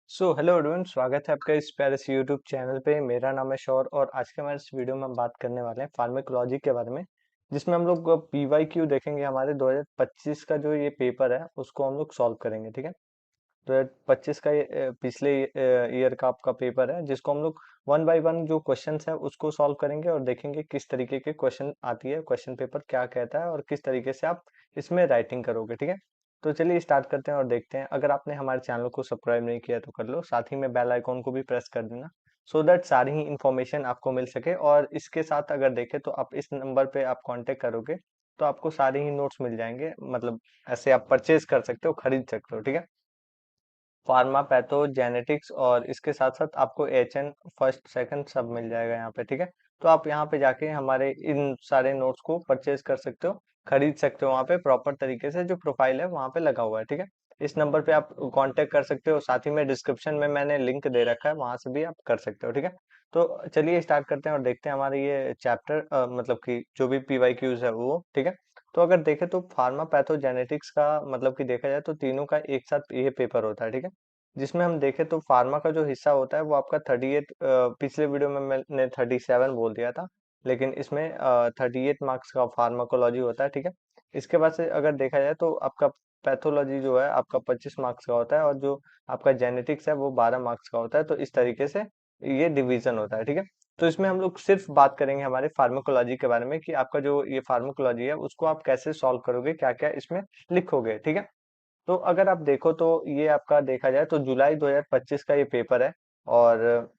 Hello everyone, स्वागत है आपका इस प्यारे से यूट्यूब चैनल पे। मेरा नाम है शौर और आज के हमारे इस वीडियो में हम बात करने वाले हैं फार्माकोलॉजी के बारे में, जिसमें हम लोग पीवाईक्यू देखेंगे। हमारे 2025 का जो ये पेपर है उसको हम लोग सॉल्व करेंगे। ठीक है, 2025 का ये पिछले ईयर का आपका पेपर है, जिसको हम लोग वन बाय वन जो क्वेश्चंस है उसको सॉल्व करेंगे और देखेंगे किस तरीके के क्वेश्चन आती है, क्वेश्चन पेपर क्या कहता है और किस तरीके से आप इसमें राइटिंग करोगे। ठीक है, तो चलिए स्टार्ट करते हैं और देखते हैं। अगर आपने हमारे चैनल को सब्सक्राइब नहीं किया तो कर लो, साथ ही में बेल आइकॉन को भी प्रेस कर देना, सो दैट सारी ही इंफॉर्मेशन आपको मिल सके। और इसके साथ अगर देखें तो आप इस नंबर पे आप कांटेक्ट करोगे तो आपको सारे ही नोट्स मिल जाएंगे। मतलब ऐसे आप परचेज कर सकते हो, खरीद सकते हो। ठीक है, फार्मा पैथो जेनेटिक्स और इसके साथ साथ आपको एचएन फर्स्ट सेकंड सब मिल जाएगा यहाँ पे। ठीक है, तो आप यहाँ पे जाके हमारे इन सारे नोट्स को परचेज कर सकते हो, खरीद सकते हो। वहाँ पे प्रॉपर तरीके से जो प्रोफाइल है वहाँ पे लगा हुआ है। ठीक है, इस नंबर पे आप कांटेक्ट कर सकते हो, साथ ही में डिस्क्रिप्शन में मैंने लिंक दे रखा है, वहां से भी आप कर सकते हो। ठीक है, तो चलिए स्टार्ट करते हैं और देखते हैं हमारे ये चैप्टर मतलब कि जो भी पीवाईक्यूज है वो। ठीक है, तो अगर देखें तो फार्मा पैथोजेनेटिक्स का मतलब कि देखा जाए तो तीनों का एक साथ ये पेपर होता है। ठीक है, जिसमें हम देखें तो फार्मा का जो हिस्सा होता है वो आपका 38, पिछले वीडियो में मैंने 37 बोल दिया था, लेकिन इसमें 38 मार्क्स का फार्माकोलॉजी होता है। ठीक है, इसके बाद से अगर देखा जाए तो आपका पैथोलॉजी जो है आपका 25 मार्क्स का होता है और जो आपका जेनेटिक्स है वो 12 मार्क्स का होता है। तो इस तरीके से ये डिवीजन होता है। ठीक है, तो इसमें हम लोग सिर्फ बात करेंगे हमारे फार्माकोलॉजी के बारे में कि आपका जो ये फार्माकोलॉजी है उसको आप कैसे सॉल्व करोगे, क्या क्या इसमें लिखोगे। ठीक है, तो अगर आप देखो तो ये आपका देखा जाए तो जुलाई 2025 का ये पेपर है और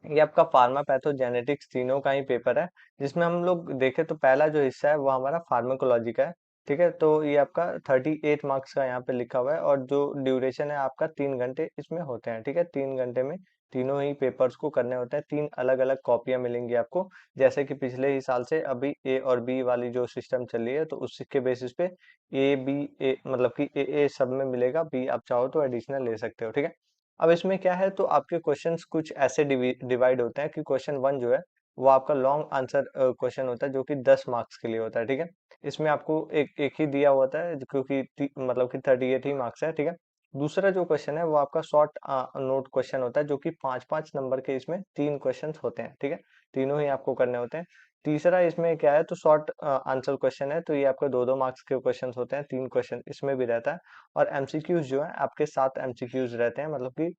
ये आपका फार्मा पैथोजेनेटिक्स तीनों का ही पेपर है। जिसमें हम लोग देखें तो पहला जो हिस्सा है वो हमारा फार्माकोलॉजी का है। ठीक है, तो ये आपका 38 मार्क्स का यहाँ पे लिखा हुआ है और जो ड्यूरेशन है आपका 3 घंटे इसमें होते हैं। ठीक है, 3 घंटे में तीनों ही पेपर्स को करने होते हैं। तीन अलग अलग कॉपियां मिलेंगी आपको, जैसे कि पिछले ही साल से अभी ए और बी वाली जो सिस्टम चल रही है, तो उसके बेसिस पे ए बी ए मतलब कि ए सब में मिलेगा, बी आप चाहो तो एडिशनल ले सकते हो। ठीक है, अब इसमें क्या है तो आपके क्वेश्चंस कुछ ऐसे डिवाइड होते हैं कि क्वेश्चन वन जो है वो आपका लॉन्ग आंसर क्वेश्चन होता है, जो कि 10 मार्क्स के लिए होता है। ठीक है, इसमें आपको एक एक ही दिया होता है क्योंकि मतलब कि 38 ही मार्क्स है। ठीक है, दूसरा जो क्वेश्चन है वो आपका शॉर्ट नोट क्वेश्चन होता है, जो कि 5-5 नंबर के इसमें 3 क्वेश्चन होते हैं। ठीक है, तीनों ही आपको करने होते हैं। तीसरा इसमें क्या है तो शॉर्ट आंसर क्वेश्चन है, तो ये आपके 2-2 मार्क्स के क्वेश्चन होते हैं, 3 क्वेश्चन इसमें भी रहता है। और एमसीक्यूज जो है आपके 7 एमसीक्यूज रहते हैं, मतलब कि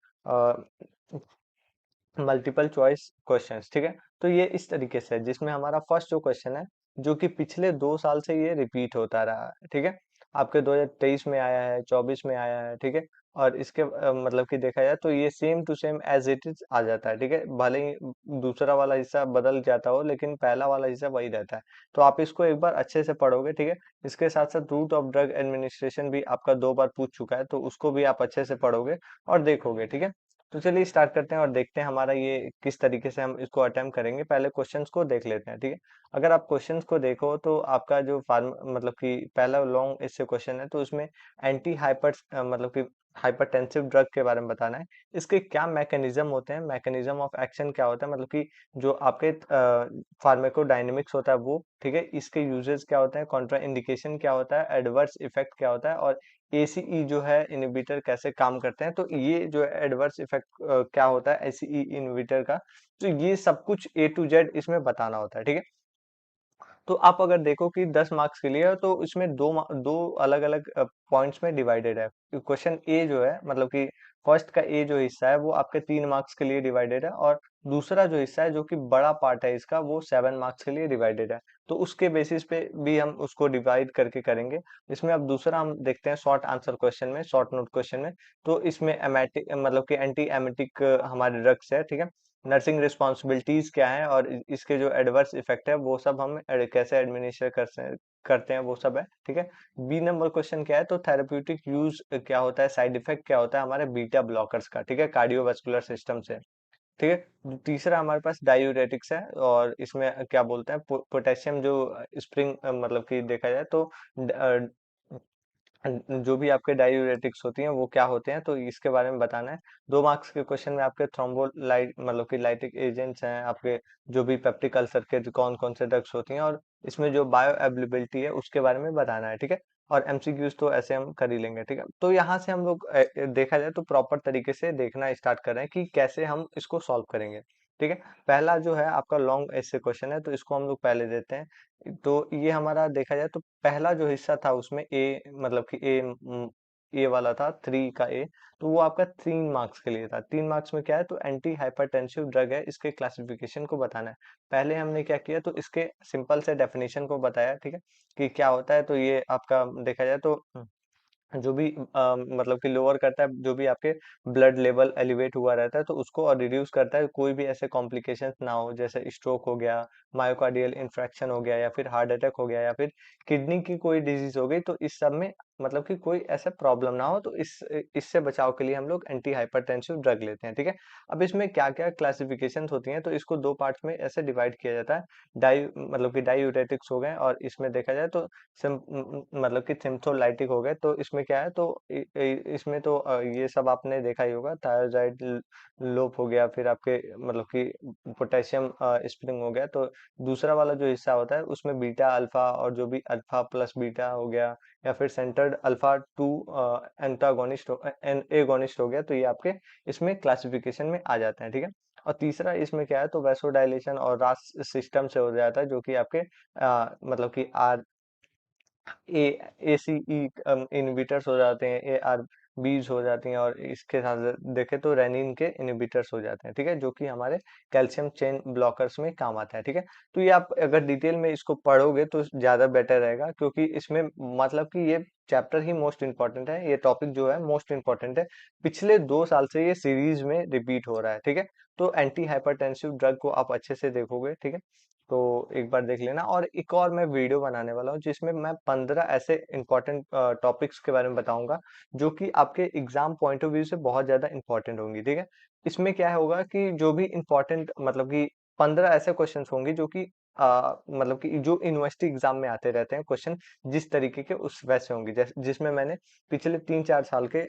मल्टीपल चॉइस क्वेश्चंस। ठीक है, तो ये इस तरीके से है, जिसमें हमारा फर्स्ट जो क्वेश्चन है जो कि पिछले 2 साल से ये रिपीट होता रहा है। ठीक है, आपके 2023 में आया है, 24 में आया है। ठीक है, और इसके मतलब कि देखा जाए तो ये same to same as it is आ जाता है। ठीक है, भले ही दूसरा वाला हिस्सा बदल जाता हो, लेकिन पहला वाला हिस्सा वही रहता है। तो आप इसको एक बार अच्छे से पढ़ोगे। ठीक है, इसके साथ साथ रूट ऑफ ड्रग एडमिनिस्ट्रेशन भी आपका 2 बार पूछ चुका है, तो उसको भी आप अच्छे से पढ़ोगे और देखोगे। ठीक है, तो चलिए स्टार्ट करते हैं और देखते हैं हमारा ये किस तरीके से हम इसको अटेम्प्ट करेंगे। पहले क्वेश्चंस को देख लेते हैं। ठीक है, अगर आप क्वेश्चंस को देखो तो आपका जो फार्म मतलब कि पहला लॉन्ग इससे क्वेश्चन है, तो उसमें एंटी हाइपर मतलब कि हाइपरटेंसिव ड्रग के बारे में बताना है। इसके क्या मैकेनिज्म होते हैं, मैकेनिज्म ऑफ एक्शन क्या होता है, मतलब कि जो आपके फार्माकोडायनेमिक्स होता है वो। ठीक है, इसके यूजेस क्या होते हैं, कॉन्ट्रा इंडिकेशन क्या होता है, एडवर्स इफेक्ट क्या होता है, और एसीई जो है इनहिबिटर कैसे काम करते हैं। तो ये जो एडवर्स इफेक्ट क्या होता है एसीई इनहिबिटर का, तो ये सब कुछ ए टू जेड इसमें बताना होता है। ठीक है, तो आप अगर देखो कि 10 मार्क्स के लिए है, तो इसमें दो अलग अलग पॉइंट्स में डिवाइडेड है। क्वेश्चन ए जो है मतलब कि फर्स्ट का ए जो हिस्सा है वो आपके 3 मार्क्स के लिए डिवाइडेड है, और दूसरा जो हिस्सा है जो कि बड़ा पार्ट है इसका वो 7 मार्क्स के लिए डिवाइडेड है। तो उसके बेसिस पे भी हम उसको डिवाइड करके करेंगे। इसमें अब दूसरा हम देखते हैं शॉर्ट आंसर क्वेश्चन में, शॉर्ट नोट क्वेश्चन में। तो इसमें एमेटिक मतलब कि एंटी एमेटिक हमारे ड्रग्स है। ठीक है, नर्सिंग रिस्पॉन्सिबिलिटीज क्या है और इसके जो एडवर्स इफेक्ट है वो सब हम कैसे एडमिनिस्टर करते हैं वो सब है। ठीक है, बी नंबर क्वेश्चन क्या है तो थेरेप्यूटिक यूज क्या होता है, साइड इफेक्ट क्या होता है हमारे बीटा ब्लॉकर्स का। ठीक है, कार्डियोवास्कुलर सिस्टम से। ठीक है, तीसरा हमारे पास डायूरेटिक्स है और इसमें क्या बोलते हैं पोटेशियम जो स्प्रिंग मतलब कि देखा जाए तो जो भी आपके डायूरेटिक्स होती हैं वो क्या होते हैं, तो इसके बारे में बताना है। 2 मार्क्स के क्वेश्चन में आपके थ्रोम्बोलाइट मतलब कि लाइटिक एजेंट्स हैं आपके, जो भी पेप्टिक अल्सर के कौन कौन से ड्रग्स होती हैं, और इसमें जो बायो अवेलेबिलिटी है उसके बारे में बताना है। ठीक है, और एमसीक्यूज तो ऐसे हम कर ही लेंगे, ठीक है। तो यहाँ से हम लोग देखा जाए तो प्रॉपर तरीके से देखना स्टार्ट कर रहे हैं कि कैसे हम इसको सॉल्व करेंगे, ठीक है। पहला जो है आपका लॉन्ग ऐसे क्वेश्चन है, तो इसको हम लोग पहले देते हैं। तो ये हमारा देखा जाए तो पहला जो हिस्सा था उसमें ए मतलब कि ए वाला था 3 का ए, तो वो आपका 3 मार्क्स के लिए था। 3 मार्क्स में क्या है, तो एंटी हाइपरटेंसिव ड्रग है, इसके क्लासिफिकेशन को बताना है। पहले हमने क्या किया, तो इसके सिंपल से डेफिनेशन को बताया, ठीक है, कि क्या होता है। तो ये आपका देखा जाए तो जो भी मतलब कि लोअर करता है, जो भी आपके ब्लड लेवल एलिवेट हुआ रहता है तो उसको, और रिड्यूस करता है कोई भी ऐसे कॉम्प्लिकेशंस ना हो, जैसे स्ट्रोक हो गया, मायोकार्डियल इंफ्रैक्शन हो गया, या फिर हार्ट अटैक हो गया, या फिर किडनी की कोई डिजीज हो गई, तो इस सब में मतलब कि कोई ऐसा प्रॉब्लम ना हो, तो इससे बचाव के लिए हम लोग एंटी हाइपरटेंसिव ड्रग लेते हैं, ठीक है। अब इसमें क्या क्या क्लासिफिकेशन होती हैं, तो इसको दो पार्ट्स में ऐसे डिवाइड किया जाता है। मतलब कि डायूरेटिक्स हो गए, और इसमें देखा जाए तो मतलब कि सिम्थोलाइटिक हो गए। तो इसमें क्या है, तो इसमें तो ये सब आपने देखा ही होगा, थायराइड लोप हो गया, फिर आपके मतलब कि पोटेशियम स्प्रिंग हो गया। तो दूसरा वाला जो हिस्सा होता है उसमें बीटा अल्फा, और जो भी अल्फा प्लस बीटा हो गया, या फिर centred alpha two antagonist agonist हो गया, तो ये आपके इसमें क्लासिफिकेशन में आ जाते हैं, ठीक है। और तीसरा इसमें क्या है, तो वैसोडाइलेशन और रास सिस्टम से हो जाता है, जो कि आपके मतलब कि आर ए एसीई इनहिबिटर्स हो जाते हैं, ए आर बीज हो जाती हैं, और इसके साथ देखें तो रेनिन के इनहिबिटर्स हो जाते हैं, ठीक है, जो कि हमारे कैल्शियम चेन ब्लॉकर्स में काम आता है, ठीक है। तो ये आप अगर डिटेल में इसको पढ़ोगे तो ज्यादा बेटर रहेगा, क्योंकि इसमें मतलब कि ये चैप्टर ही मोस्ट इंपॉर्टेंट है, ये टॉपिक जो है मोस्ट इंपॉर्टेंट है। पिछले 2 साल से ये सीरीज में रिपीट हो रहा है, ठीक है। तो एंटी हाइपरटेंसिव ड्रग को आप अच्छे से देखोगे, ठीक है। तो एक बार देख लेना, और एक और मैं वीडियो बनाने वाला हूँ जिसमें मैं 15 ऐसे इंपॉर्टेंट टॉपिक्स के बारे में बताऊंगा, जो कि आपके एग्जाम पॉइंट ऑफ व्यू से बहुत ज्यादा इंपॉर्टेंट होंगी, ठीक है। इसमें क्या होगा कि जो भी इंपॉर्टेंट मतलब कि 15 ऐसे क्वेश्चंस होंगे जो कि मतलब कि जो यूनिवर्सिटी एग्जाम में आते रहते हैं क्वेश्चन, जिस तरीके के उस वैसे होंगे, जिसमें मैंने पिछले 3-4 साल के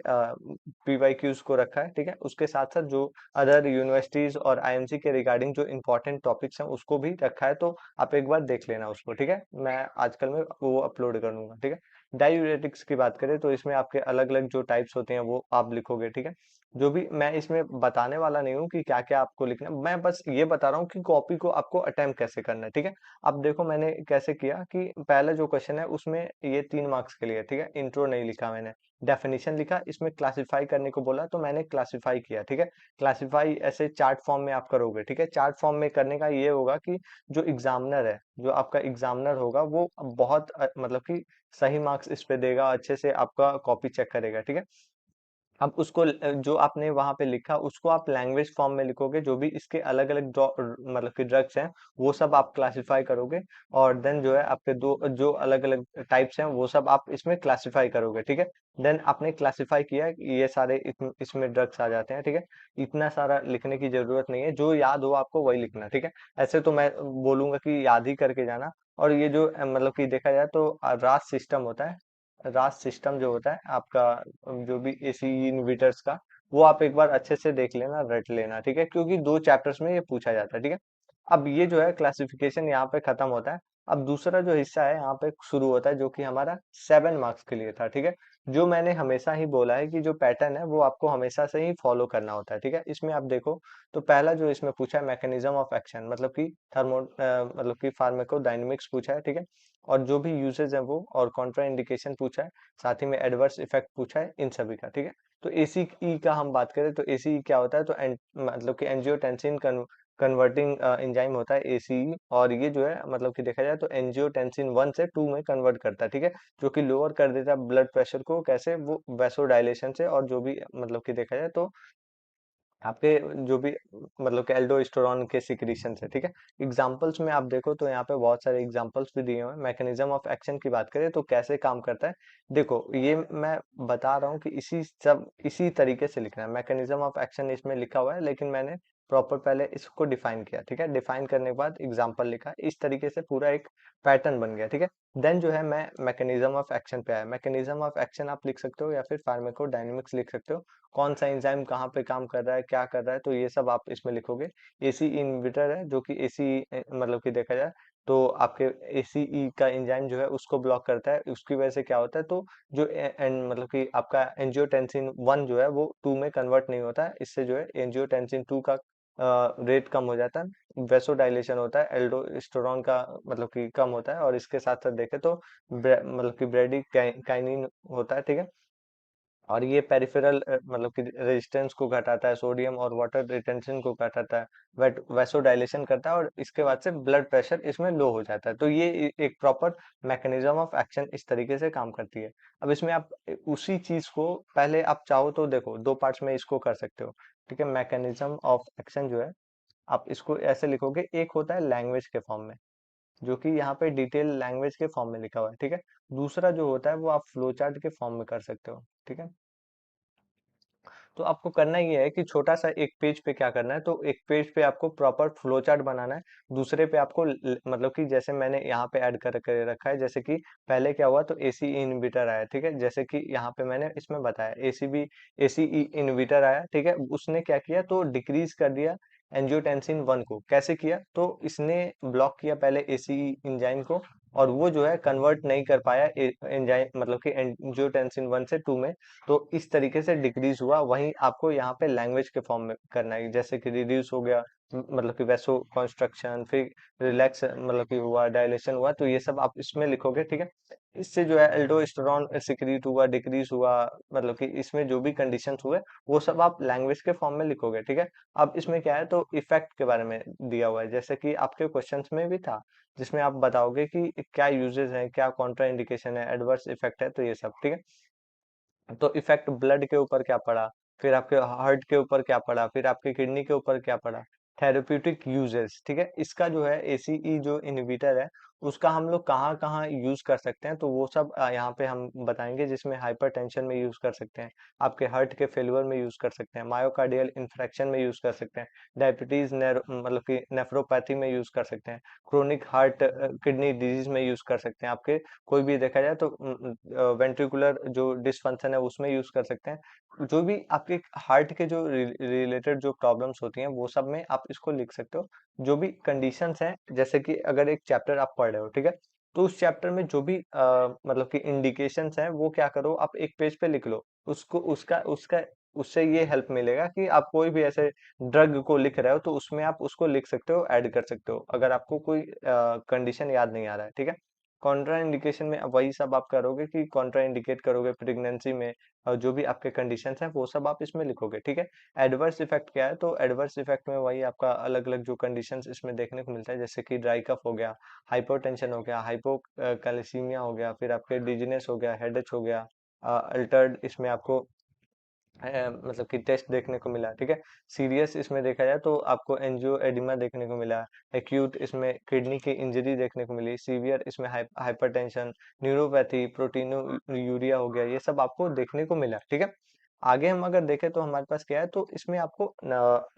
पीवाईक्यूज को रखा है, ठीक है। उसके साथ साथ जो अदर यूनिवर्सिटीज और आईएमसी के रिगार्डिंग जो इंपॉर्टेंट टॉपिक्स हैं उसको भी रखा है, तो आप एक बार देख लेना उसको, ठीक है। मैं आजकल में वो अपलोड कर दूंगा, ठीक है। डायूरेटिक्स की बात करें तो इसमें आपके अलग अलग जो टाइप्स होते हैं वो आप लिखोगे, ठीक है। जो भी मैं इसमें बताने वाला नहीं हूँ कि क्या क्या आपको लिखना है, मैं बस ये बता रहा हूँ कि कॉपी को आपको अटेम्प्ट कैसे करना है, ठीक है। अब देखो मैंने कैसे किया, कि पहला जो क्वेश्चन है उसमें ये 3 मार्क्स के लिए, ठीक है, इंट्रो नहीं लिखा मैंने, डेफिनेशन लिखा, इसमें क्लासिफाई करने को बोला तो मैंने क्लासिफाई किया, ठीक है। क्लासिफाई ऐसे चार्ट फॉर्म में आप करोगे, ठीक है। चार्ट फॉर्म में करने का ये होगा कि जो एग्जामिनर है, जो आपका एग्जामिनर होगा, वो बहुत मतलब कि सही मार्क्स इस पे देगा, अच्छे से आपका कॉपी चेक करेगा, ठीक है। अब उसको जो आपने वहां पे लिखा उसको आप लैंग्वेज फॉर्म में लिखोगे, जो भी इसके अलग अलग मतलब कि ड्रग्स हैं वो सब आप क्लासिफाई करोगे, और देन जो है आपके दो जो अलग अलग टाइप्स हैं वो सब आप इसमें क्लासिफाई करोगे, ठीक है। देन आपने क्लासिफाई किया कि ये सारे इसमें ड्रग्स आ जाते हैं, ठीक है। इतना सारा लिखने की जरूरत नहीं है, जो याद हो आपको वही लिखना, ठीक है। ऐसे तो मैं बोलूंगा कि याद ही करके जाना। और ये जो मतलब कि देखा जाए तो रास सिस्टम होता है, रास सिस्टम जो होता है आपका, जो भी एसी इन्वर्टर्स का, वो आप एक बार अच्छे से देख लेना, रट लेना, ठीक है, क्योंकि 2 चैप्टर्स में ये पूछा जाता है, ठीक है। अब ये जो है क्लासिफिकेशन यहाँ पे खत्म होता है। अब दूसरा जो हिस्सा है यहाँ पे शुरू होता है, जो कि हमारा 7 मार्क्स के लिए था, ठीक है। जो मैंने हमेशा ही बोला है कि जो पैटर्न है वो आपको हमेशा से ही फॉलो करना होता है, ठीक है। इसमें आप देखो, तो पहला जो इसमें पूछा है मैकेनिज्म ऑफ एक्शन, मतलब कि मतलब कि फार्माकोडायनेमिक्स पूछा है, ठीक है। और जो भी यूजेज है वो, और कॉन्ट्रा इंडिकेशन पूछा है, साथ ही में एडवर्स इफेक्ट पूछा है इन सभी का, ठीक है। तो एसीई का हम बात करें तो एसीई क्या होता है, तो मतलब कि एंजियोटेंसिन कन्वर्टिंग एंजाइम होता है एसीई, और ये जो है मतलब कि देखा जाए तो एंजियोटेंसिन 1 से 2 में कन्वर्ट करता है, ठीक है, जो कि लोअर कर देता है ब्लड प्रेशर को, कैसे, वो वैसोडाइलेशन से, और जो भी मतलब कि देखा जाए तो आपके जो भी मतलब कि एल्डोस्टेरोन के सिक्रीशन से, ठीक है। एग्जांपल्स में आप देखो तो यहाँ पे बहुत सारे एग्जांपल्स भी दिए हुए हैं। मैकेनिज्म ऑफ एक्शन की बात करें तो कैसे काम करता है, देखो ये मैं बता रहा हूँ कि इसी तरीके से लिखना है। मैकेनिज्म ऑफ एक्शन इसमें लिखा हुआ है, लेकिन मैंने प्रॉपर पहले इसको डिफाइन किया, ठीक है। डिफाइन करने के बाद एग्जाम्पल लिखा, इस तरीके से पूरा एक पैटर्न बन गया, ठीक है। देन जो है मैं मैकेनिज्म ऑफ एक्शन पे आया। मैकेनिज्म ऑफ एक्शन आप लिख सकते हो, या फिर फार्माकोडायनेमिक्स लिख सकते हो, कौन सा एंजाइम कहाँ पे काम कर रहा है, क्या कर रहा है, तो ये सब आप इसमें लिखोगे। एसी इनहिबिटर है, जो कि एसी मतलब कि देखा जाए तो आपके एसीई का एंजाइम जो है उसको ब्लॉक करता है, उसकी वजह से क्या होता है, तो जो मतलब कि आपका एंजियोटेंसिन 1 जो है वो 2 में कन्वर्ट नहीं होता है, इससे जो है एंजियोटेंसिन 2 का रेट कम हो जाता है, वेसोडाइलेशन होता है, एल्डोस्टेरोन का मतलब कि कम होता है, और इसके साथ साथ देखें तो मतलब कि ब्रेडी काइनिन होता है, ठीक है। और ये पेरिफेरल मतलब कि रेजिस्टेंस को घटाता है, सोडियम और वाटर रिटेंशन को घटाता है, वैसोडाइलेशन करता है, और इसके बाद से ब्लड प्रेशर इसमें लो हो जाता है। तो ये एक प्रॉपर मैकेनिज्म ऑफ एक्शन इस तरीके से काम करती है। अब इसमें आप उसी चीज को पहले आप चाहो तो देखो दो पार्ट्स में इसको कर सकते हो, ठीक है। मैकेनिज्म ऑफ एक्शन जो है आप इसको ऐसे लिखोगे, एक होता है लैंग्वेज के फॉर्म में, जो कि यहाँ पे डिटेल लैंग्वेज के फॉर्म में लिखा हुआ है, ठीक है। दूसरा जो होता है वो आप फ्लो चार्ट के फॉर्म में कर सकते हो, ठीक है। तो आपको करना ये है कि छोटा सा एक पेज पे क्या करना है, तो एक पेज पे आपको प्रॉपर फ्लो चार्ट बनाना है, दूसरे पे आपको मतलब कि जैसे मैंने यहाँ पे ऐड कर रखा है, जैसे कि पहले क्या हुआ, तो एसी इनहिबिटर आया, ठीक है, जैसे कि यहाँ पे मैंने इसमें बताया एसी इनहिबिटर आया, ठीक है। उसने क्या किया, तो डिक्रीज कर दिया एंजियोटेंसिन 1 को। कैसे किया, तो इसने ब्लॉक किया पहले एसी एंजाइम को, और वो जो है कन्वर्ट नहीं कर पाया एंजाइम मतलब कि एंजियोटेंसिन 1 से 2 में, तो इस तरीके से डिक्रीज हुआ। वहीं आपको यहाँ पे लैंग्वेज के फॉर्म में करना है, जैसे कि रिड्यूस हो गया, मतलब कि वैसो कंस्ट्रक्शन, फिर रिलैक्स मतलब कि हुआ, डायलेशन हुआ, तो ये सब आप इसमें लिखोगे, ठीक है। इससे जो है एल्डोस्टेरॉन सिक्रीट हुआ, डिक्रीज हुआ, मतलब कि इसमें जो भी कंडीशंस हुए वो सब आप लैंग्वेज के फॉर्म में लिखोगे, ठीक है। अब इसमें क्या है, तो इफेक्ट के बारे में दिया हुआ है, जैसे कि आपके क्वेश्चंस में भी था, जिसमें आप बताओगे कि क्या यूजेस है, क्या कॉन्ट्रा इंडिकेशन है, एडवर्स इफेक्ट है, तो ये सब, ठीक है। तो इफेक्ट ब्लड के ऊपर क्या पड़ा, फिर आपके हार्ट के ऊपर क्या पड़ा, फिर आपके किडनी के ऊपर क्या पड़ा, थेरेप्यूटिक यूजेस, ठीक है। इसका जो है एसीई जो इनहिबिटर है उसका हम लोग कहाँ कहाँ यूज कर सकते हैं, तो वो सब यहाँ पे हम बताएंगे, जिसमें हाइपरटेंशन में यूज कर सकते हैं, आपके हार्ट के फेलियर में यूज कर सकते हैं, मायोकार्डियल इन्फ्रेक्शन में यूज कर सकते हैं, डायबिटीज मतलब कि नेफ्रोपैथी में यूज कर सकते हैं, क्रोनिक हार्ट किडनी डिजीज में यूज कर सकते हैं, आपके कोई भी देखा जाए तो वेंट्रिकुलर जो डिसफंक्शन है उसमें यूज कर सकते हैं। जो भी आपके हार्ट के जो रिलेटेड जो प्रॉब्लम्स होती हैं वो सब में आप इसको लिख सकते हो। जो भी कंडीशंस हैं, जैसे कि अगर एक चैप्टर आप पढ़ रहे हो, ठीक है, तो उस चैप्टर में जो भी मतलब कि इंडिकेशंस हैं वो क्या करो, आप एक पेज पे लिख लो उसको, उसका उसका उससे ये हेल्प मिलेगा कि आप कोई भी ऐसे ड्रग को लिख रहे हो तो उसमें आप उसको लिख सकते हो, ऐड कर सकते हो, अगर आपको कोई कंडीशन याद नहीं आ रहा है, ठीक है। कॉन्ट्रा इंडिकेशन में अब वही सब आप करोगे कि कॉन्ट्रा इंडिकेट करोगे प्रेगनेंसी में, और जो भी आपके कंडीशंस हैं वो सब आप इसमें लिखोगे, ठीक है। एडवर्स इफेक्ट क्या है, तो एडवर्स इफेक्ट में वही आपका अलग अलग जो कंडीशंस इसमें देखने को मिलता है, जैसे कि ड्राई कफ हो गया, हाइपोटेंशन हो गया, हाइपोकैलेसीमिया हो गया, फिर आपके डिजीनेस हो गया, हेडेक हो गया, अल्टर्ड इसमें आपको मतलब कि टेस्ट देखने को मिला, ठीक है। सीरियस इसमें देखा जाए तो आपको एंजियो एडिमा देखने को मिला, एक्यूट इसमें किडनी की इंजरी देखने को मिली, सीवियर इसमें हाइपरटेंशन, न्यूरोपैथी, प्रोटीनोयूरिया हो गया, ये सब आपको देखने को मिला, ठीक है। आगे हम अगर देखें तो हमारे पास क्या है, तो इसमें आपको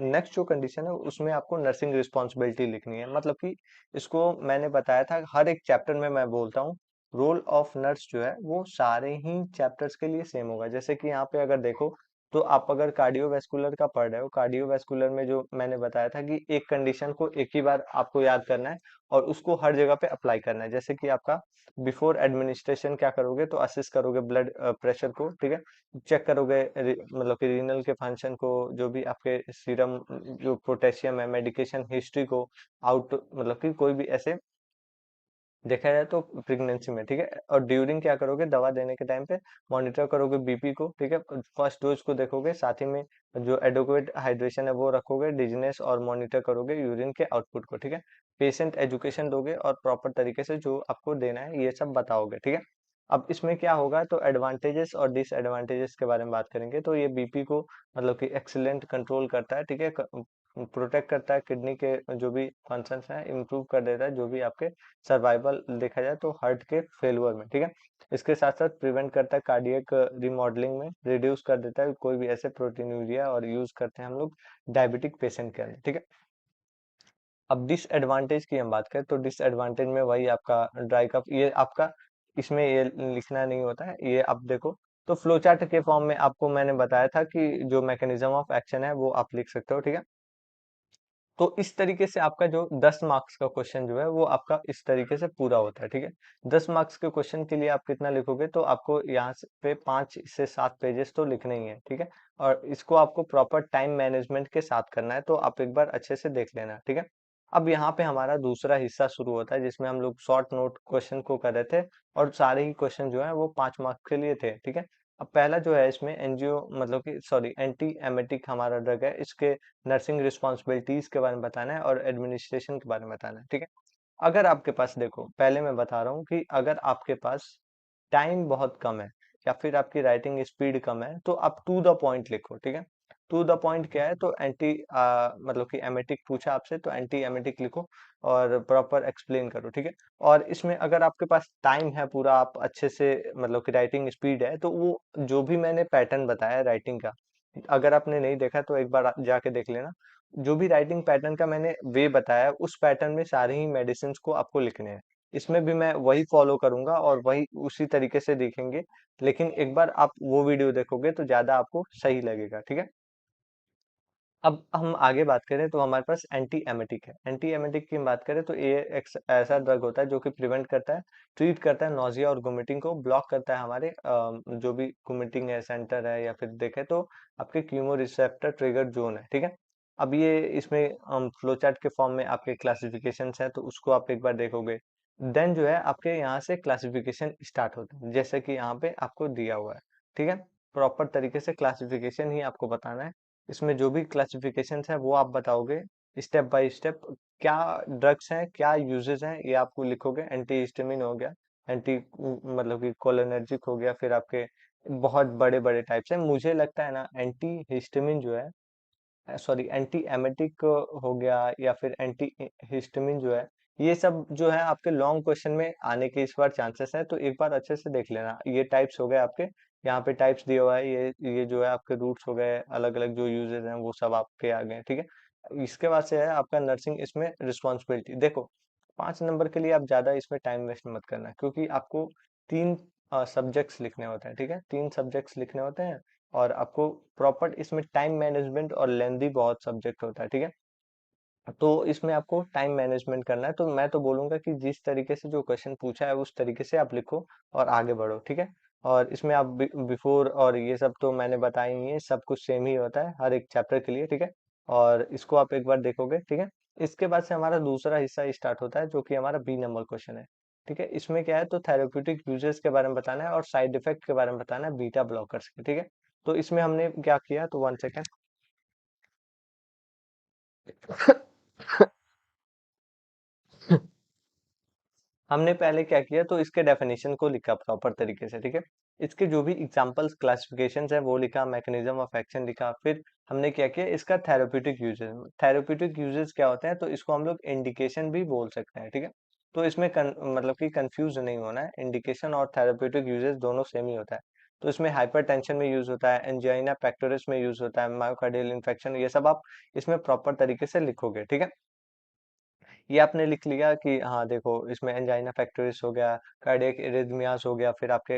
नेक्स्ट जो कंडीशन है उसमें आपको नर्सिंग रिस्पॉन्सिबिलिटी लिखनी है, मतलब कि इसको मैंने बताया था हर एक चैप्टर में मैं बोलता हूँ रोल ऑफ नर्स जो है वो सारे ही चैप्टर्स के लिए सेम होगा। जैसे कि यहाँ पे अगर देखो, तो आप अगर कार्डियोवैस्कुलर का पढ़ रहे हो, कार्डियोवैस्कुलर में जो मैंने बताया था कि एक कंडीशन को एक ही बार आपको याद करना है और उसको हर जगह पे अप्लाई करना है। जैसे कि आपका बिफोर एडमिनिस्ट्रेशन क्या करोगे, तो असिस्ट करोगे ब्लड प्रेशर को, ठीक है। चेक करोगे मतलब कि रीनल के फंक्शन को, जो भी आपके सीरम जो पोटेशियम है, मेडिकेशन हिस्ट्री को, आउट मतलब कि कोई भी ऐसे देखा जाए तो प्रेगनेंसी में, ठीक है। और ड्यूरिंग क्या करोगे, दवा देने के टाइम पे मॉनिटर करोगे बीपी को, ठीक है। फर्स्ट डोज को देखोगे, साथ ही में जो एडोक्वेट हाइड्रेशन है वो रखोगे, डिजीनेस, और मॉनिटर करोगे यूरिन के आउटपुट को, ठीक है। पेशेंट एजुकेशन दोगे और प्रॉपर तरीके से जो आपको देना है ये सब बताओगे, ठीक है। अब इसमें क्या होगा, तो एडवांटेजेस और डिसएडवांटेजेस के बारे में बात करेंगे। तो ये बीपी को मतलब कि एक्सीलेंट कंट्रोल करता है, ठीक है, प्रोटेक्ट करता है किडनी के जो भी फंक्शंस हैं, इम्प्रूव कर देता है जो भी आपके सर्वाइवल देखा जाए तो हार्ट के फेलुअर में, ठीक है। इसके साथ साथ प्रिवेंट करता है कार्डियक रिमॉडलिंग में, रिड्यूस कर देता है कोई भी ऐसे प्रोटीनूरिया, और यूज करते हैं हम लोग डायबिटिक पेशेंट के अंदर, ठीक है। अब डिसएडवांटेज की हम बात करें, तो डिसएडवांटेज में वही आपका ड्राई कफ, ये आपका इसमें ये लिखना नहीं होता है, ये आप देखो। तो फ्लो चार्ट के फॉर्म में आपको मैंने बताया था कि जो मैकेनिज्म ऑफ एक्शन है वो आप लिख सकते हो, ठीक है। तो इस तरीके से आपका जो 10 मार्क्स का क्वेश्चन जो है वो आपका इस तरीके से पूरा होता है, ठीक है। 10 मार्क्स के क्वेश्चन के लिए आप कितना लिखोगे, तो आपको यहाँ से पे 5 से 7 पेजेस तो लिखने ही है, ठीक है। और इसको आपको प्रॉपर टाइम मैनेजमेंट के साथ करना है, तो आप एक बार अच्छे से देख लेना, ठीक है। अब यहाँ पे हमारा दूसरा हिस्सा शुरू होता है जिसमें हम लोग शॉर्ट नोट क्वेश्चन को कर रहे थे, और सारे ही क्वेश्चन जो है वो 5 मार्क्स के लिए थे, ठीक है। अब पहला जो है इसमें एनजीओ मतलब कि सॉरी एंटी एमेटिक हमारा ड्रग है, इसके नर्सिंग रिस्पॉन्सिबिलिटीज के बारे में बताना है और एडमिनिस्ट्रेशन के बारे में बताना है, ठीक है। अगर आपके पास, देखो पहले मैं बता रहा हूँ कि अगर आपके पास टाइम बहुत कम है या फिर आपकी राइटिंग स्पीड कम है, तो आप टू द पॉइंट लिखो, ठीक है। टू द पॉइंट क्या है, तो एंटी मतलब कि एमेटिक पूछा आपसे, तो एंटी एमेटिक लिखो और प्रॉपर एक्सप्लेन करो, ठीक है। और इसमें अगर आपके पास टाइम है पूरा, आप अच्छे से मतलब कि राइटिंग स्पीड है, तो वो जो भी मैंने पैटर्न बताया राइटिंग का, अगर आपने नहीं देखा तो एक बार जाके देख लेना। जो भी राइटिंग पैटर्न का मैंने वे बताया, उस पैटर्न में सारे ही मेडिसिन को आपको लिखने हैं। इसमें भी मैं वही फॉलो करूंगा और वही उसी तरीके से देखेंगे, लेकिन एक बार आप वो वीडियो देखोगे तो ज्यादा आपको सही लगेगा, ठीक है। अब हम आगे बात करें तो हमारे पास एंटी एमेटिक है। एंटी एमेटिक की बात करें तो ये एक ऐसा ड्रग होता है जो कि प्रिवेंट करता है, ट्रीट करता है नोजिया और वोमिटिंग को, ब्लॉक करता है हमारे जो भी वोमिटिंग है सेंटर है, या फिर देखें तो आपके क्यूमो रिसेप्टर ट्रिगर जोन है, ठीक है। अब ये इसमें फ्लो चार्ट के फॉर्म में आपके क्लासिफिकेशन है, तो उसको आप एक बार देखोगे। देन जो है आपके यहाँ से क्लासिफिकेशन स्टार्ट होता है, जैसे कि यहाँ पे आपको दिया हुआ है, ठीक है। प्रॉपर तरीके से क्लासिफिकेशन ही आपको बताना है। इसमें जो भी क्लासिफिकेशन है वो आप बताओगे स्टेप बाय स्टेप, क्या ड्रग्स हैं, क्या यूजेस हैं, ये आपको लिखोगे। एंटी हिस्टामिन हो गया, एंटी मतलब कि कोलिनर्जिक हो गया, फिर आपके बहुत बड़े बड़े टाइप्स हैं। मुझे लगता है ना एंटी हिस्टामिन जो है, सॉरी एंटी एमेटिक हो गया, या फिर एंटी हिस्टामिन जो है, ये सब जो है आपके लॉन्ग क्वेश्चन में आने के इस बार चांसेस है, तो एक बार अच्छे से देख लेना। ये टाइप्स हो गए आपके, यहाँ पे टाइप्स दिया हुआ है, ये जो है आपके रूट्स हो गए, अलग अलग जो यूजेस हैं वो सब आपके आ गए, ठीक है। इसके बाद से है आपका नर्सिंग, इसमें रिस्पॉन्सिबिलिटी देखो। 5 नंबर के लिए आप ज्यादा इसमें टाइम वेस्ट मत करना, क्योंकि आपको 3 सब्जेक्ट्स लिखने होते हैं, ठीक है। 3 सब्जेक्ट्स लिखने होते हैं, और आपको प्रॉपर इसमें टाइम मैनेजमेंट और लेंदी बहुत सब्जेक्ट होता है, ठीक है। तो इसमें आपको टाइम मैनेजमेंट करना है, तो मैं तो बोलूंगा कि जिस तरीके से जो क्वेश्चन पूछा है उस तरीके से आप लिखो और आगे बढ़ो, ठीक है। और इसमें आप बिफोर और ये सब तो मैंने बताया ही है, सब कुछ सेम ही होता है हर एक चैप्टर के लिए, ठीक है। और इसको आप एक बार देखोगे, ठीक है। इसके बाद से हमारा दूसरा हिस्सा स्टार्ट होता है, जो कि हमारा B नंबर क्वेश्चन है, ठीक है। इसमें क्या है, तो थेरेप्यूटिक यूजेस के बारे में बताना है और साइड इफेक्ट के बारे में बताना है बीटा ब्लॉकर्स के, ठीक है। तो इसमें हमने क्या किया, तो 1 सेकेंड। हमने पहले क्या किया, तो इसके डेफिनेशन को लिखा प्रॉपर तरीके से, ठीक है। इसके जो भी एग्जांपल्स क्लासिफिकेशंस है वो लिखा, मैकेनिज्म ऑफ एक्शन लिखा, फिर हमने क्या किया, इसका थेरेप्यूटिक यूजेस। थेरेप्यूटिक यूजेस क्या होते हैं, तो इसको हम लोग इंडिकेशन भी बोल सकते हैं, ठीक है। तो इसमें मतलब कि कंफ्यूज नहीं होना है, इंडिकेशन और थेरेप्यूटिक यूजेस दोनों सेम ही होता है। तो इसमें हाइपरटेंशन में यूज होता है, एंजाइना पेक्टोरिस में यूज होता है, मायोकार्डियल इन्फेक्शन, ये सब आप इसमें प्रॉपर तरीके से लिखोगे, ठीक है। ये आपने लिख लिया कि हाँ देखो, इसमें एंजाइना पेक्टोरिस हो गया, कार्डियक इरिथमियास हो गया, फिर आपके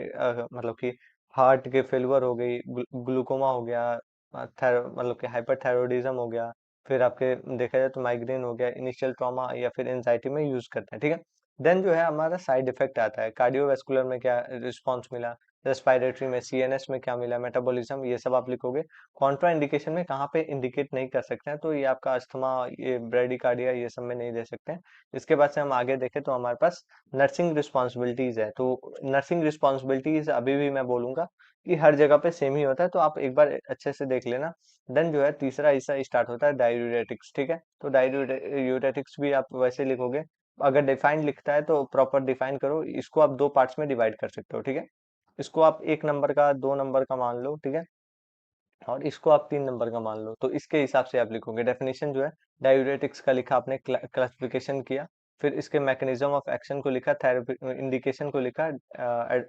मतलब कि हार्ट के फेलवर हो गई, ग्लूकोमा हो गया, मतलब कि हाइपरथायरॉयडिज्म हो गया, फिर आपके देखा जाए तो माइग्रेन हो गया, इनिशियल ट्रॉमा या फिर एंजाइटी में यूज करते हैं, ठीक है। देन जो है हमारा साइड इफेक्ट आता है, कार्डियोवास्कुलर में क्या रिस्पॉन्स मिला, रेस्पिरेटरी में, CNS में क्या मिला, मेटाबॉलिज्म, ये सब आप लिखोगे। कॉन्ट्रा इंडिकेशन में कहाँ पे इंडिकेट नहीं कर सकते हैं, तो ये आपका अस्थमा, ये ब्रेडिकार्डिया, ये सब में नहीं दे सकते हैं। इसके बाद से हम आगे देखें तो हमारे पास नर्सिंग रिस्पॉन्सिबिलिटीज है, तो नर्सिंग रिस्पॉन्सिबिलिटीज अभी भी मैं बोलूंगा कि हर जगह पे सेम ही होता है, तो आप एक बार अच्छे से देख लेना। देन जो है तीसरा हिस्सा स्टार्ट होता है डाययूरेटिक्स, ठीक है। तो डाययूरेटिक्स भी आप वैसे लिखोगे, अगर डिफाइंड लिखता है तो प्रॉपर डिफाइन करो। इसको आप 2 पार्ट्स में डिवाइड कर सकते हो, ठीक है। इसको आप 1 नंबर का, 2 नंबर का मान लो, ठीक है। और इसको आप 3 नंबर का मान लो, तो इसके हिसाब से आप लिखोगे। डेफिनेशन जो है डायूरेटिक्स का लिखा आपने, क्लासिफिकेशन किया, फिर इसके मैकेनिज्म ऑफ एक्शन को लिखा, थेरेपी इंडिकेशन को लिखा,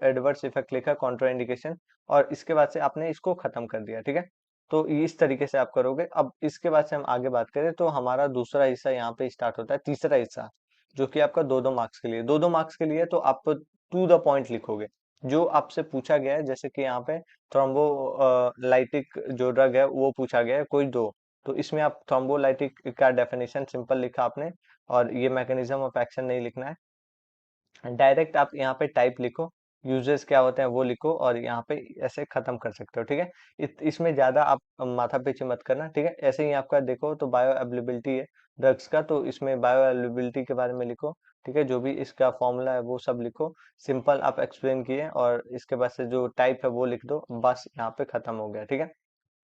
एडवर्स इफेक्ट लिखा, कॉन्ट्रा इंडिकेशन, और इसके बाद से आपने इसको खत्म कर दिया, ठीक है। तो इस तरीके से आप करोगे। अब इसके बाद से हम आगे बात करें तो हमारा दूसरा हिस्सा यहाँ पे स्टार्ट होता है, तीसरा हिस्सा, जो कि आपका 2-2 मार्क्स के लिए, 2-2 मार्क्स के लिए तो आप टू द पॉइंट लिखोगे, जो आपसे पूछा गया है। जैसे कि यहाँ पे थ्रोम्बोलाइटिक जो ड्रग है वो पूछा गया है, कोई दो, तो इसमें आप थ्रोम्बोलाइटिक का डेफिनेशन सिंपल लिखा आपने, और ये मैकेनिज्म ऑफ एक्शन नहीं लिखना है। डायरेक्ट आप यहाँ पे टाइप लिखो, यूजेस क्या होते हैं वो लिखो, और यहाँ पे ऐसे खत्म कर सकते हो, ठीक है। इसमें ज्यादा आप माथा पीछे मत करना, ठीक है। ऐसे ही आपका देखो तो बायो अवेलेबिलिटी है ड्रग्स का, तो इसमें बायो अवेलेबिलिटी के बारे में लिखो, ठीक है। जो भी इसका फॉर्मूला है वो सब लिखो, सिंपल आप एक्सप्लेन किए, और इसके बाद से जो टाइप है वो लिख दो, बस यहाँ पे खत्म हो गया, ठीक है।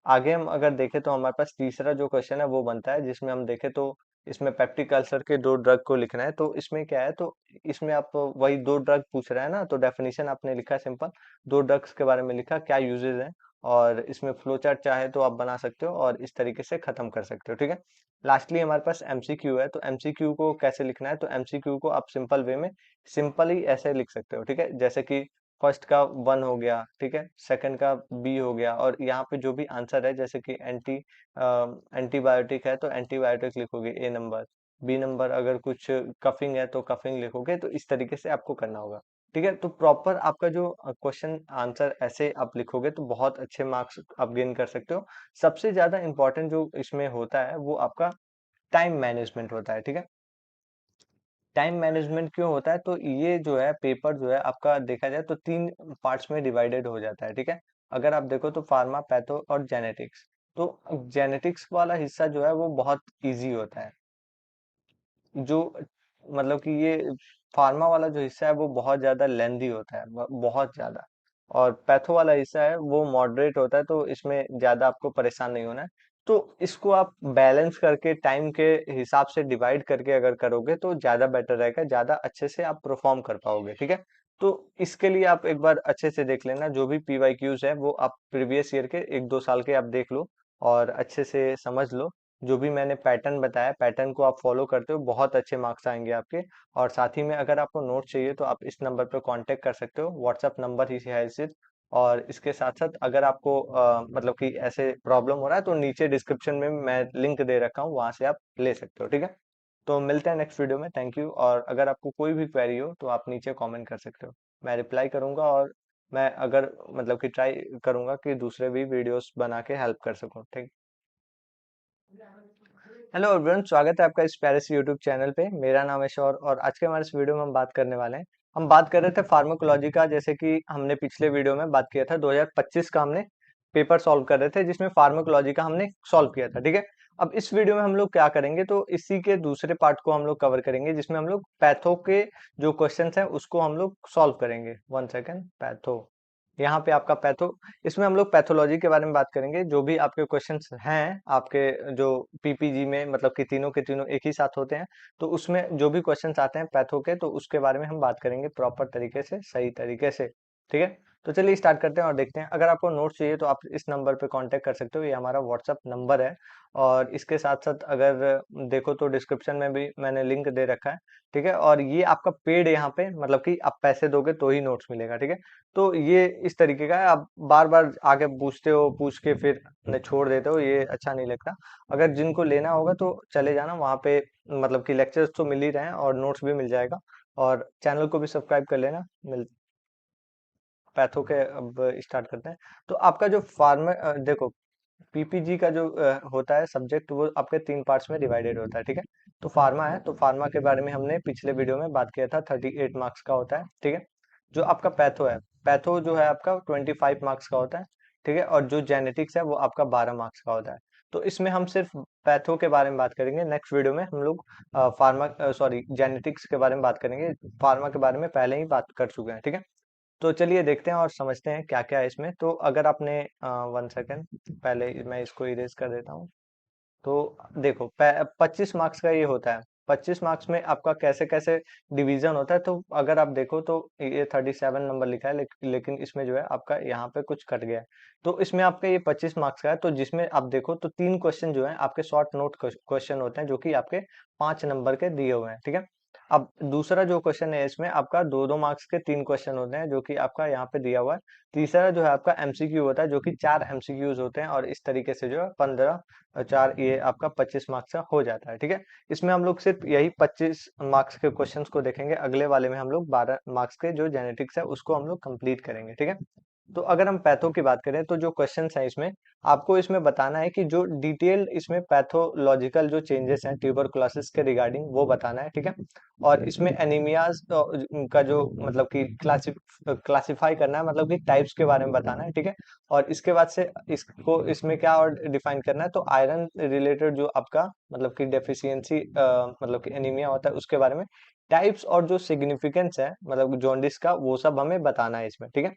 आगे हम अगर देखें तो हमारे पास तीसरा जो क्वेश्चन है वो बनता है, जिसमें हम देखें तो इसमें पेप्टिक अल्सर के दो ड्रग को लिखना है। तो इसमें क्या है, तो इसमें आप वही दो ड्रग पूछ रहा है ना, तो डेफिनेशन आपने लिखा सिंपल, दो ड्रग्स के बारे में लिखा, क्या यूजेज है, और इसमें फ्लो चार्ट चाहे तो आप बना सकते हो, और इस तरीके से खत्म कर सकते हो, ठीक है। लास्टली हमारे पास एमसीक्यू है, तो एमसीक्यू को कैसे लिखना है, तो एमसीक्यू को आप सिंपल वे में सिंपल ही ऐसे लिख सकते हो, ठीक है। जैसे कि फर्स्ट का 1 हो गया, ठीक है, सेकंड का बी हो गया, और यहाँ पे जो भी आंसर है, जैसे कि एंटीबायोटिक है तो एंटीबायोटिक लिखोगे ए नंबर, बी नंबर अगर कुछ कफिंग है तो कफिंग लिखोगे, तो इस तरीके से आपको करना होगा, ठीक है। तो प्रॉपर आपका जो क्वेश्चन आंसर ऐसे आप लिखोगे तो बहुत अच्छे मार्क्स आप गेन कर सकते हो। सबसे ज्यादा इंपॉर्टेंट जो इसमें होता है वो आपका टाइम मैनेजमेंट होता है, ठीक है। टाइम मैनेजमेंट क्यों होता है, तो ये जो है पेपर जो है आपका देखा जाए तो 3 पार्ट्स में डिवाइडेड हो जाता है, ठीक है। अगर आप देखो तो फार्मा, पैथो और जेनेटिक्स। तो जेनेटिक्स वाला हिस्सा जो है वो बहुत इजी होता है, जो मतलब कि ये फार्मा वाला जो हिस्सा है वो बहुत ज्यादा लेंदी होता है, बहुत ज्यादा। और पैथो वाला हिस्सा है वो मॉडरेट होता है, तो इसमें ज्यादा आपको परेशान नहीं होना है। तो इसको आप बैलेंस करके टाइम के हिसाब से डिवाइड करके अगर करोगे तो ज्यादा बेटर रहेगा, ज्यादा अच्छे से आप परफॉर्म कर पाओगे, ठीक है। तो इसके लिए आप एक बार अच्छे से देख लेना, जो भी पीवाईक्यूज है वो आप प्रीवियस ईयर के 1-2 साल के आप देख लो, और अच्छे से समझ लो। जो भी मैंने पैटर्न बताया, पैटर्न को आप फॉलो करते हो, बहुत अच्छे मार्क्स आएंगे आपके। और साथ ही में अगर आपको नोट चाहिए तो आप इस नंबर पर कांटेक्ट कर सकते हो, व्हाट्सएप नंबर ही है सिर्फ। और इसके साथ साथ अगर आपको मतलब कि ऐसे प्रॉब्लम हो रहा है तो नीचे डिस्क्रिप्शन में मैं लिंक दे रखा हूँ, वहां से आप ले सकते हो, ठीक है। तो मिलते हैं नेक्स्ट वीडियो में, थैंक यू। और अगर आपको कोई भी क्वेरी हो तो आप नीचे कमेंट कर सकते हो, मैं रिप्लाई करूंगा, और मैं अगर मतलब कि ट्राई करूंगा कि दूसरे भी वीडियोस बना के हेल्प कर सकूं, ठीक। हेलो एवरीवन, स्वागत है आपका इस पैरिस यूट्यूब चैनल पे। मेरा नाम है शौर, और आज के हमारे इस वीडियो में हम बात करने वाले हैं, हम बात कर रहे थे फार्माकोलॉजी का। जैसे कि हमने पिछले वीडियो में बात किया था 2025 का, हमने पेपर सॉल्व कर रहे थे जिसमें फार्माकोलॉजी का हमने सॉल्व किया था, ठीक है। अब इस वीडियो में हम लोग क्या करेंगे, तो इसी के दूसरे पार्ट को हम लोग कवर करेंगे, जिसमें हम लोग पैथो के जो क्वेश्चन है उसको हम लोग सॉल्व करेंगे। 1 सेकेंड, पैथो, यहाँ पे आपका पैथो, इसमें हम लोग पैथोलॉजी के बारे में बात करेंगे। जो भी आपके क्वेश्चंस हैं आपके जो पीपीजी में, मतलब कि तीनों के तीनों एक ही साथ होते हैं, तो उसमें जो भी क्वेश्चंस आते हैं पैथो के, तो उसके बारे में हम बात करेंगे प्रॉपर तरीके से, सही तरीके से, ठीक है। तो चलिए स्टार्ट करते हैं और देखते हैं। अगर आपको नोट्स चाहिए तो आप इस नंबर पे कांटेक्ट कर सकते हो, ये हमारा व्हाट्सअप नंबर है। और इसके साथ साथ अगर देखो तो डिस्क्रिप्शन में भी मैंने लिंक दे रखा है, ठीक है। और ये आपका पेड यहाँ पे, मतलब कि आप पैसे दोगे तो ही नोट्स मिलेगा, ठीक है। तो ये इस तरीके का है, आप बार बार आगे पूछते हो, पूछ के फिर छोड़ देते हो, ये अच्छा नहीं लगता। अगर जिनको लेना होगा तो चले जाना वहाँ पे, मतलब कि लेक्चर्स तो मिल ही रहे हैं और नोट्स भी मिल जाएगा। और चैनल को भी सब्सक्राइब कर लेना। मिल पैथो के अब स्टार्ट करते हैं। तो आपका जो देखो, पीपीजी का जो होता है सब्जेक्ट, वो आपके 3 पार्ट्स में डिवाइडेड होता है, ठीक है। तो फार्मा है, तो फार्मा के बारे में हमने पिछले वीडियो में बात किया था, 38 मार्क्स का होता है, ठीक है। जो आपका पैथो है, पैथो जो है आपका 25 मार्क्स का होता है, ठीक है। और जो जेनेटिक्स है वो आपका 12 मार्क्स का होता है। तो इसमें हम सिर्फ पैथो के बारे में बात करेंगे, नेक्स्ट वीडियो में हम लोग फार्मा सॉरी जेनेटिक्स के बारे में बात करेंगे। फार्मा के बारे में पहले ही बात कर चुके हैं, ठीक है। तो चलिए देखते हैं और समझते हैं क्या क्या है इसमें। तो अगर आपने 1 सेकेंड, पहले मैं इसको इरेज कर देता हूँ। तो देखो 25 मार्क्स का ये होता है, 25 मार्क्स में आपका कैसे कैसे डिवीजन होता है। तो अगर आप देखो तो ये 37 नंबर लिखा है, लेकिन इसमें जो है आपका यहाँ पे कुछ कट गया है। तो इसमें आपका ये 25 मार्क्स का है, तो जिसमें आप देखो तो 3 क्वेश्चन जो है आपके शॉर्ट नोट क्वेश्चन होते हैं, जो कि आपके 5 नंबर के दिए हुए हैं, ठीक है। अब दूसरा जो क्वेश्चन है इसमें आपका 2-2 मार्क्स के 3 क्वेश्चन होते हैं, जो कि आपका यहाँ पे दिया हुआ है। तीसरा जो है आपका एमसीक्यू होता है, जो कि 4 एमसीक्यूज होते हैं, और इस तरीके से जो है 15 और 4 ये आपका 25 मार्क्स का हो जाता है, ठीक है। इसमें हम लोग सिर्फ यही 25 मार्क्स के क्वेश्चंस को देखेंगे, अगले वाले में हम लोग 12 मार्क्स के जो जेनेटिक्स है उसको हम लोग कंप्लीट करेंगे, ठीक है। तो अगर हम पैथो की बात करें तो जो क्वेश्चंस हैं इसमें, आपको इसमें बताना है कि जो डिटेल्ड इसमें पैथोलॉजिकल जो चेंजेस हैं ट्यूबरकुलोसिस के रिगार्डिंग वो बताना है, ठीक है। और इसमें एनीमियाज का जो मतलब कि क्लासिफाई करना है, मतलब कि टाइप्स के बारे में बताना है, ठीक है। और इसके बाद से इसको इसमें क्या और डिफाइन करना है, तो आयरन रिलेटेड जो आपका मतलब कि डेफिशिएंसी मतलब कि एनीमिया होता है उसके बारे में, टाइप्स और जो सिग्निफिकेंस है मतलब जॉन्डिस का, वो सब हमें बताना है इसमें, ठीक है।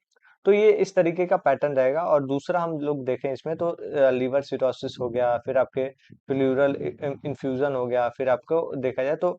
तो ये इस तरीके का पैटर्न रहेगा। और दूसरा हम लोग देखें इसमें तो लीवर सिरोसिस हो गया, फिर आपके प्लूरल इन्फ्यूजन हो गया, फिर आपको देखा जाए तो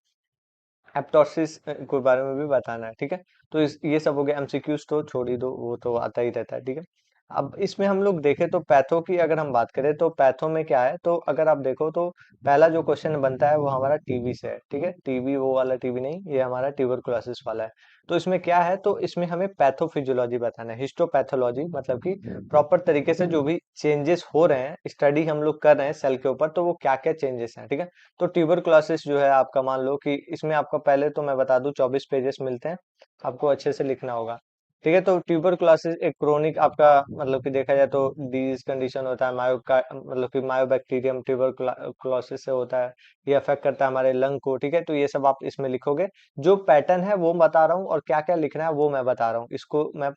एप्टोसिस के बारे में भी बताना है, ठीक है। तो ये सब हो गया। एमसीक्यूज तो छोड़ ही दो, वो तो आता ही रहता है, ठीक है। अब इसमें हम लोग देखें तो पैथो की अगर हम बात करें तो पैथो में क्या है, तो अगर आप देखो तो पहला जो क्वेश्चन बनता है वो हमारा टीबी से है, ठीक है। टीबी वो वाला टीबी नहीं, ये हमारा ट्यूबरकुलोसिस वाला है। तो इसमें क्या है, तो इसमें हमें पैथोफिजियोलॉजी बताना है, हिस्टोपैथोलॉजी, मतलब कि प्रॉपर तरीके से जो भी चेंजेस हो रहे हैं, स्टडी हम लोग कर रहे हैं सेल के ऊपर, तो वो क्या क्या चेंजेस हैं, ठीक है। तो ट्यूबरकुलोसिस जो है आपका, मान लो कि इसमें आपका, पहले तो मैं बता दूं 24 पेजेस मिलते हैं, आपको अच्छे से लिखना होगा, ठीक है। तो ट्यूबरकुलोसिस एक क्रोनिक आपका मतलब कि देखा जाए तो डिजीज कंडीशन होता है, मायो का मतलब कि मायोबैक्टीरियम ट्यूबरकुलोसिस से होता है। ये अफेक्ट करता है हमारे लंग को, ठीक है। तो ये सब आप इसमें लिखोगे। जो पैटर्न है वो बता रहा हूँ, और क्या क्या लिखना है वो मैं बता रहा हूँ, इसको मैं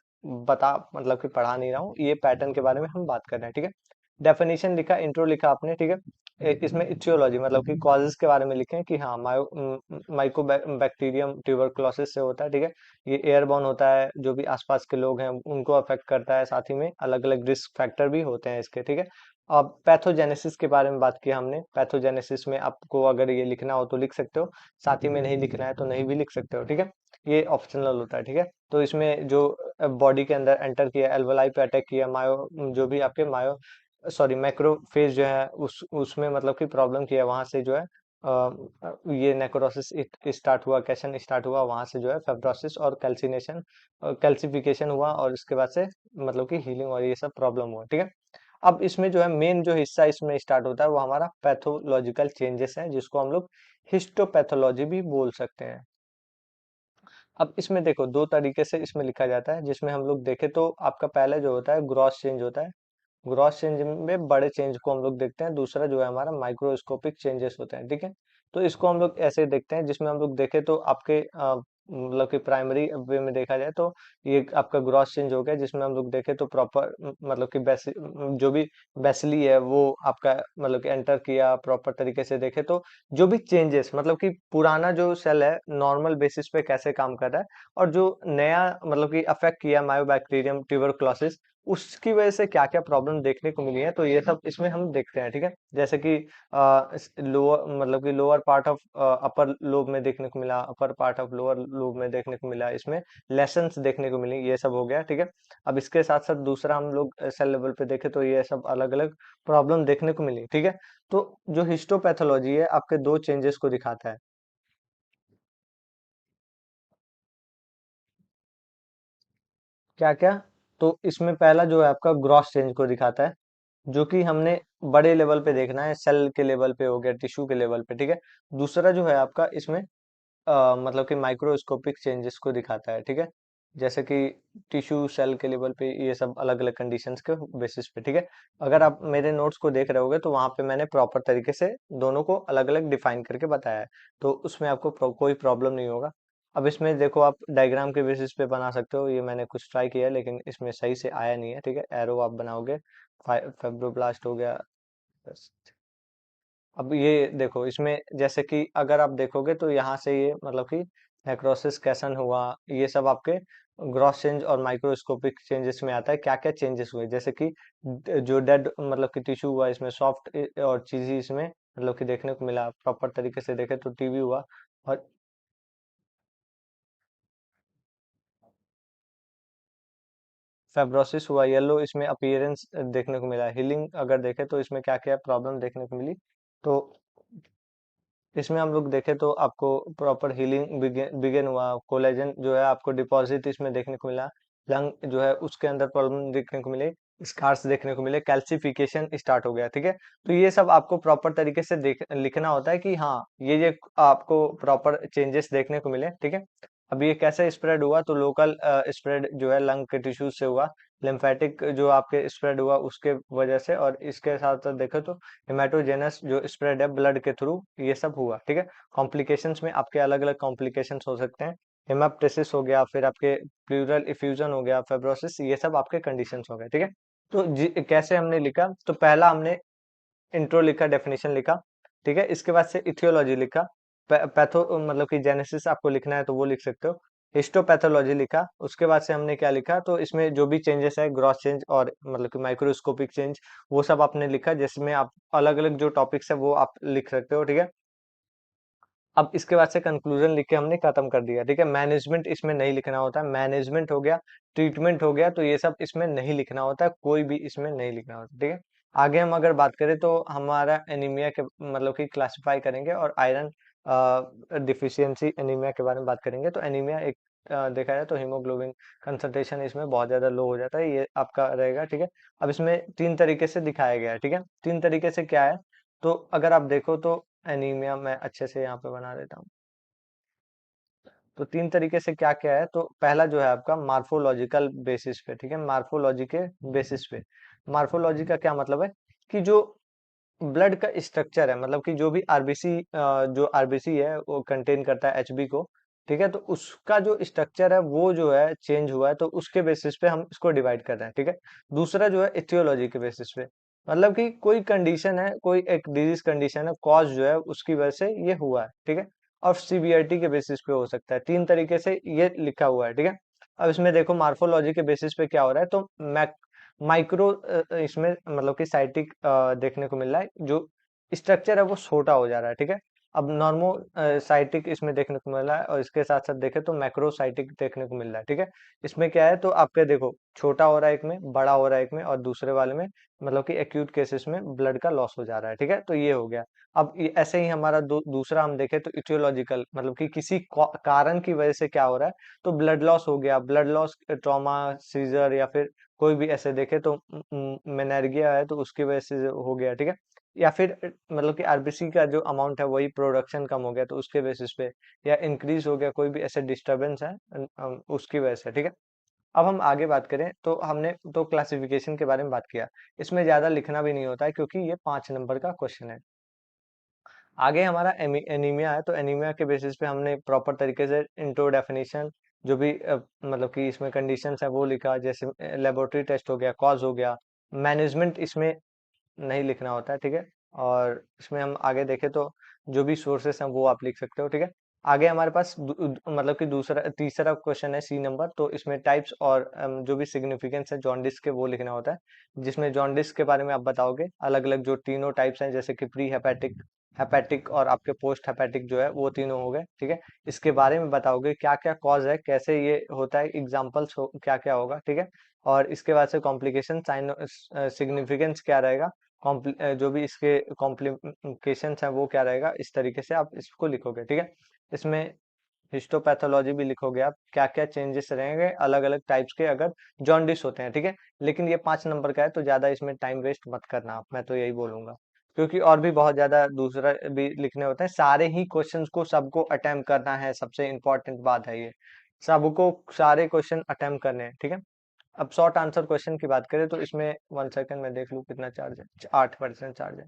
बता मतलब कि पढ़ा नहीं रहा हूँ, ये पैटर्न के बारे में हम बात कर रहे हैं, ठीक है। डेफिनेशन लिखा, इंट्रो लिखा आपने, ठीक है। इसमें इथियोलॉजी मतलब कि कॉजेस के बारे में लिखें कि हाँ माइको बैक्टीरियम ट्यूबरकुलोसिस से होता है, ठीक है। ये एयरबॉर्न होता है, जो भी आसपास के लोग हैं उनको अफेक्ट करता है, साथ ही में अलग अलग रिस्क फैक्टर भी होते हैं इसके, ठीक है। अब पैथोजेनेसिस के बारे में बात की हमने। पैथोजेनेसिस में आपको अगर ये लिखना हो तो लिख सकते हो, साथ ही में नहीं लिखना है तो नहीं भी लिख सकते हो, ठीक है। ये ऑप्शनल होता है, ठीक है। तो इसमें जो बॉडी के अंदर एंटर किया, एल्वोलाई पे अटैक किया, मायो जो भी आपके मायो सॉरी मैक्रोफेज जो है उसमें मतलब कि प्रॉब्लम किया, वहां से जो है ये नेक्रोसिस स्टार्ट हुआ, कैशन स्टार्ट हुआ, वहां से जो है फेब्रोसिस और कैल्सिनेशन कैल्सिफिकेशन हुआ, और इसके बाद से मतलब कि हीलिंग और ये सब प्रॉब्लम हुआ, ठीक है। अब इसमें जो है मेन जो हिस्सा इसमें स्टार्ट होता है वो हमारा पैथोलॉजिकल चेंजेस है, जिसको हम लोग हिस्टोपैथोलॉजी भी बोल सकते हैं। अब इसमें देखो दो तरीके से इसमें लिखा जाता है, जिसमें हम लोग देखें तो आपका पहला जो होता है ग्रॉस चेंज होता है। ग्रॉस चेंज में बड़े चेंज को हम लोग देखते हैं। दूसरा जो है हमारा माइक्रोस्कोपिक चेंजेस होते हैं, ठीक है। तो इसको हम लोग ऐसे देखते हैं, जिसमें हम लोग देखें तो आपके मतलब कि प्राइमरी वे में देखा जाए तो ये आपका ग्रॉस चेंज हो गया, जिसमें हम लोग देखें तो प्रॉपर मतलब कि जो भी बेसिली है वो आपका मतलब कि एंटर किया प्रॉपर तरीके से देखे तो जो भी चेंजेस मतलब कि पुराना जो सेल है नॉर्मल बेसिस पे कैसे काम कर रहा है, और जो नया मतलब कि अफेक्ट किया मायोबैक्टीरियम ट्यूबरकुलोसिस, उसकी वजह से क्या क्या प्रॉब्लम देखने को मिली है, तो ये सब इसमें हम देखते हैं, ठीक है। जैसे कि लोअर मतलब कि lower part of upper lobe में देखने को मिला, upper part of lower lobe में देखने को मिला, इसमें लेसन्स देखने को मिली, ये सब हो गया, ठीक है। अब इसके साथ साथ दूसरा हम लोग सेल लेवल पे देखें तो ये सब अलग अलग प्रॉब्लम देखने को मिली, ठीक है। तो जो हिस्टोपैथोलॉजी है आपके दो चेंजेस को दिखाता है। क्या क्या, तो इसमें पहला जो है आपका ग्रॉस चेंज को दिखाता है, जो कि हमने बड़े लेवल पे देखना है, सेल के लेवल पे हो गया, टिश्यू के लेवल पे, ठीक है। दूसरा जो है आपका इसमें मतलब कि माइक्रोस्कोपिक चेंजेस को दिखाता है, ठीक है। जैसे कि टिश्यू सेल के लेवल पे, ये सब अलग अलग कंडीशंस के बेसिस पे, ठीक है। अगर आप मेरे नोट्स को देख रहे होगे तो वहां पे मैंने प्रॉपर तरीके से दोनों को अलग अलग डिफाइन करके बताया है, तो उसमें आपको कोई प्रॉब्लम नहीं होगा। अब इसमें देखो आप डायग्राम के बेसिस पे बना सकते हो, ये मैंने कुछ ट्राई किया है लेकिन इसमें सही से आया नहीं है, ठीक है। एरो आप बनाओगे, फेब्रोब्लास्ट हो गया, बस। अब ये देखो इसमें जैसे कि अगर आप देखोगे तो यहाँ से ये मतलब कि नेक्रोसिस कैसन हुआ, ये सब आपके ग्रॉस चेंज और माइक्रोस्कोपिक चेंजेस में आता है। क्या क्या चेंजेस हुए, जैसे कि जो डेड मतलब कि टिश्यू हुआ इसमें सॉफ्ट और चीजी इसमें मतलब कि देखने को मिला, प्रॉपर तरीके से देखे तो टीबी हुआ। और फेब्रोसिस हुआ, येलो इसमें अपीयरेंस देखने को मिला। हीलिंग अगर देखे तो इसमें क्या क्या प्रॉब्लम देखने को मिली, तो इसमें हम लोग देखें तो आपको प्रॉपर हीलिंग बिगेन हुआ, कोलेजन जो है आपको डिपॉजिट इसमें देखने को मिला, लंग जो है उसके अंदर प्रॉब्लम देखने को मिले, स्कार्स देखने को मिले, कैल्सिफिकेशन स्टार्ट हो गया, ठीक है। तो ये सब आपको प्रॉपर तरीके से लिखना होता है कि हाँ ये आपको प्रॉपर चेंजेस देखने को मिले, ठीक है। अब ये कैसे स्प्रेड हुआ, तो लोकल स्प्रेड जो है लंग के टिश्यूज से हुआ, लिम्फेटिक जो आपके स्प्रेड हुआ उसके वजह से, और इसके साथ साथ देखो तो हेमाटोजेनस जो स्प्रेड है ब्लड के थ्रू, ये सब हुआ, ठीक है। कॉम्प्लिकेशंस में आपके अलग अलग कॉम्प्लिकेशंस हो सकते हैं, हेमाप्टेसिस हो गया, फिर आपके प्लूरल इफ्यूजन हो गया, फाइब्रोसिस, ये सब आपके कंडीशंस हो गए, ठीक है। तो कैसे हमने लिखा, तो पहला हमने इंट्रो लिखा, डेफिनेशन लिखा, ठीक है। इसके बाद से इथियोलॉजी लिखा, पैथो मतलब कि जेनेसिस आपको लिखना है तो वो लिख सकते हो। हिस्टोपैथोलॉजी लिखा, उसके बाद से हमने क्या लिखा, तो इसमें जो भी चेंजेस है, ग्रॉस चेंज और मतलब कि माइक्रोस्कोपिक चेंज, वो सब आपने लिखा, जिसमें आप अलग अलग जो टॉपिक्स है वो आप लिख सकते हो, ठीक है। अब इसके बाद से कंक्लूजन लिख के हमने खत्म कर दिया, ठीक है। मैनेजमेंट इसमें नहीं लिखना होता है, मैनेजमेंट हो गया, ट्रीटमेंट हो गया, तो ये सब इसमें नहीं लिखना होता है, कोई भी इसमें नहीं लिखना होता, ठीक है। आगे हम अगर बात करें तो हमारा एनीमिया के मतलब कि क्लासिफाई करेंगे, और आयरन डिफिशियंसी एनीमिया के बारे में बात करेंगे। तो एनीमिया एक देखा जाए तो हीमोग्लोबिन कंसंट्रेशन इसमें बहुत ज्यादा लो हो जाता है, ये आपका रहेगा, ठीक है। अब इसमें तीन तरीके से दिखाया गया है, ठीक है। तीन तरीके से क्या है, तो अगर आप देखो तो एनीमिया मैं अच्छे से यहाँ पे बना देता हूँ। तो तीन तरीके से क्या क्या है, तो पहला जो है आपका मार्फोलॉजिकल बेसिस पे, ठीक है। मार्फोलॉजी के बेसिस पे, मार्फोलॉजी का क्या मतलब है, कि जो ब्लड का स्ट्रक्चर है, मतलब कि जो भी आरबीसी जो आरबीसी है वो कंटेन करता है एचबी को, ठीक है। तो उसका जो स्ट्रक्चर है वो जो है चेंज हुआ है, तो उसके बेसिस पे हम इसको डिवाइड कर रहे हैं, ठीक है। दूसरा जो है इथियोलॉजी के बेसिस पे, मतलब कि कोई कंडीशन है, कोई एक डिजीज कंडीशन है, कॉज जो है उसकी वजह से ये हुआ है, ठीक है। और सीवियरिटी के बेसिस पे हो सकता है, तीन तरीके से ये लिखा हुआ है, ठीक है। अब इसमें देखो मार्फोलॉजी के बेसिस पे क्या हो रहा है, तो माइक्रो इसमें मतलब कि साइटिक देखने को मिल रहा है, जो स्ट्रक्चर है वो छोटा हो जा रहा है, ठीक है। अब नॉर्मो साइटिक इसमें देखने को मिल रहा है, और इसके साथ साथ देखें तो मैक्रो साइटिक देखने को मिल रहा है, ठीक है। इसमें क्या है, तो आपके देखो छोटा हो रहा है एक में, बड़ा हो रहा है एक में, और दूसरे वाले में मतलब कि एक्यूट केसेस में ब्लड का लॉस हो जा रहा है, ठीक है। तो ये हो गया। अब ऐसे ही हमारा दूसरा हम देखें तो इटियोलॉजिकल, मतलब कि किसी कारण की वजह से क्या हो रहा है, तो ब्लड लॉस हो गया, ब्लड लॉस, ट्रॉमा, सीजर, या फिर कोई भी ऐसे देखे तो मेनर्गिया है तो उसकी वजह से हो गया, ठीक है। या फिर मतलब कि आरबीसी का जो अमाउंट है वही प्रोडक्शन कम हो गया तो उसके बेसिस पे, या इंक्रीज हो गया, कोई भी ऐसे डिस्टरबेंस है उसकी वजह से, ठीक है। अब हम आगे बात करें तो हमने तो क्लासिफिकेशन के बारे में बात किया, इसमें ज्यादा लिखना भी नहीं होता है क्योंकि ये 5 नंबर का क्वेश्चन है। आगे हमारा एनीमिया है, तो एनीमिया के बेसिस पे हमने प्रॉपर तरीके से इंट्रो डेफिनेशन, जो भी मतलब कि इसमें कंडीशंस है वो लिखा, जैसे लेबोरेटरी टेस्ट हो गया, कॉज हो गया, मैनेजमेंट इसमें नहीं लिखना होता है, ठीक है। और इसमें हम आगे देखें तो जो भी सोर्सेस हैं वो आप लिख सकते हो, ठीक है। आगे हमारे पास मतलब कि दूसरा तीसरा क्वेश्चन है C नंबर, तो इसमें टाइप्स और जो भी सिग्निफिकेंस है जॉन्डिस के वो लिखना होता है, जिसमें जॉन्डिस के बारे में आप बताओगे अलग अलग जो तीनों टाइप्स हैं, जैसे कि प्री हेपेटिक, हेपेटिक और आपके पोस्ट हेपेटिक जो है वो तीनों हो गए, ठीक है। इसके बारे में बताओगे क्या क्या कॉज है, कैसे ये होता है, एग्जाम्पल्स क्या क्या होगा, ठीक है। और इसके बाद से कॉम्प्लिकेशन साइन सिग्निफिकेंस क्या रहेगा, जो भी इसके कॉम्प्लिकेशंस हैं वो क्या रहेगा, इस तरीके से आप इसको लिखोगे, ठीक है। इसमें हिस्टोपैथोलॉजी भी लिखोगे, आप क्या क्या चेंजेस रहेंगे अलग अलग टाइप्स के अगर जॉन्डिस होते हैं, ठीक है। लेकिन ये 5 नंबर का है तो ज्यादा इसमें टाइम वेस्ट मत करना आप, मैं तो यही बोलूंगा, क्योंकि और भी बहुत ज्यादा दूसरा भी लिखने होते हैं, सारे ही क्वेश्चंस को सबको अटेम्प्ट करना है, सबसे इंपॉर्टेंट बात है ये, सबको सारे क्वेश्चन अटेम्प्ट करने हैं, ठीक है। अब शॉर्ट आंसर क्वेश्चन की बात करें तो इसमें 1 सेकंड में देख लूँ कितना चार्ज है, 8% चार्ज है।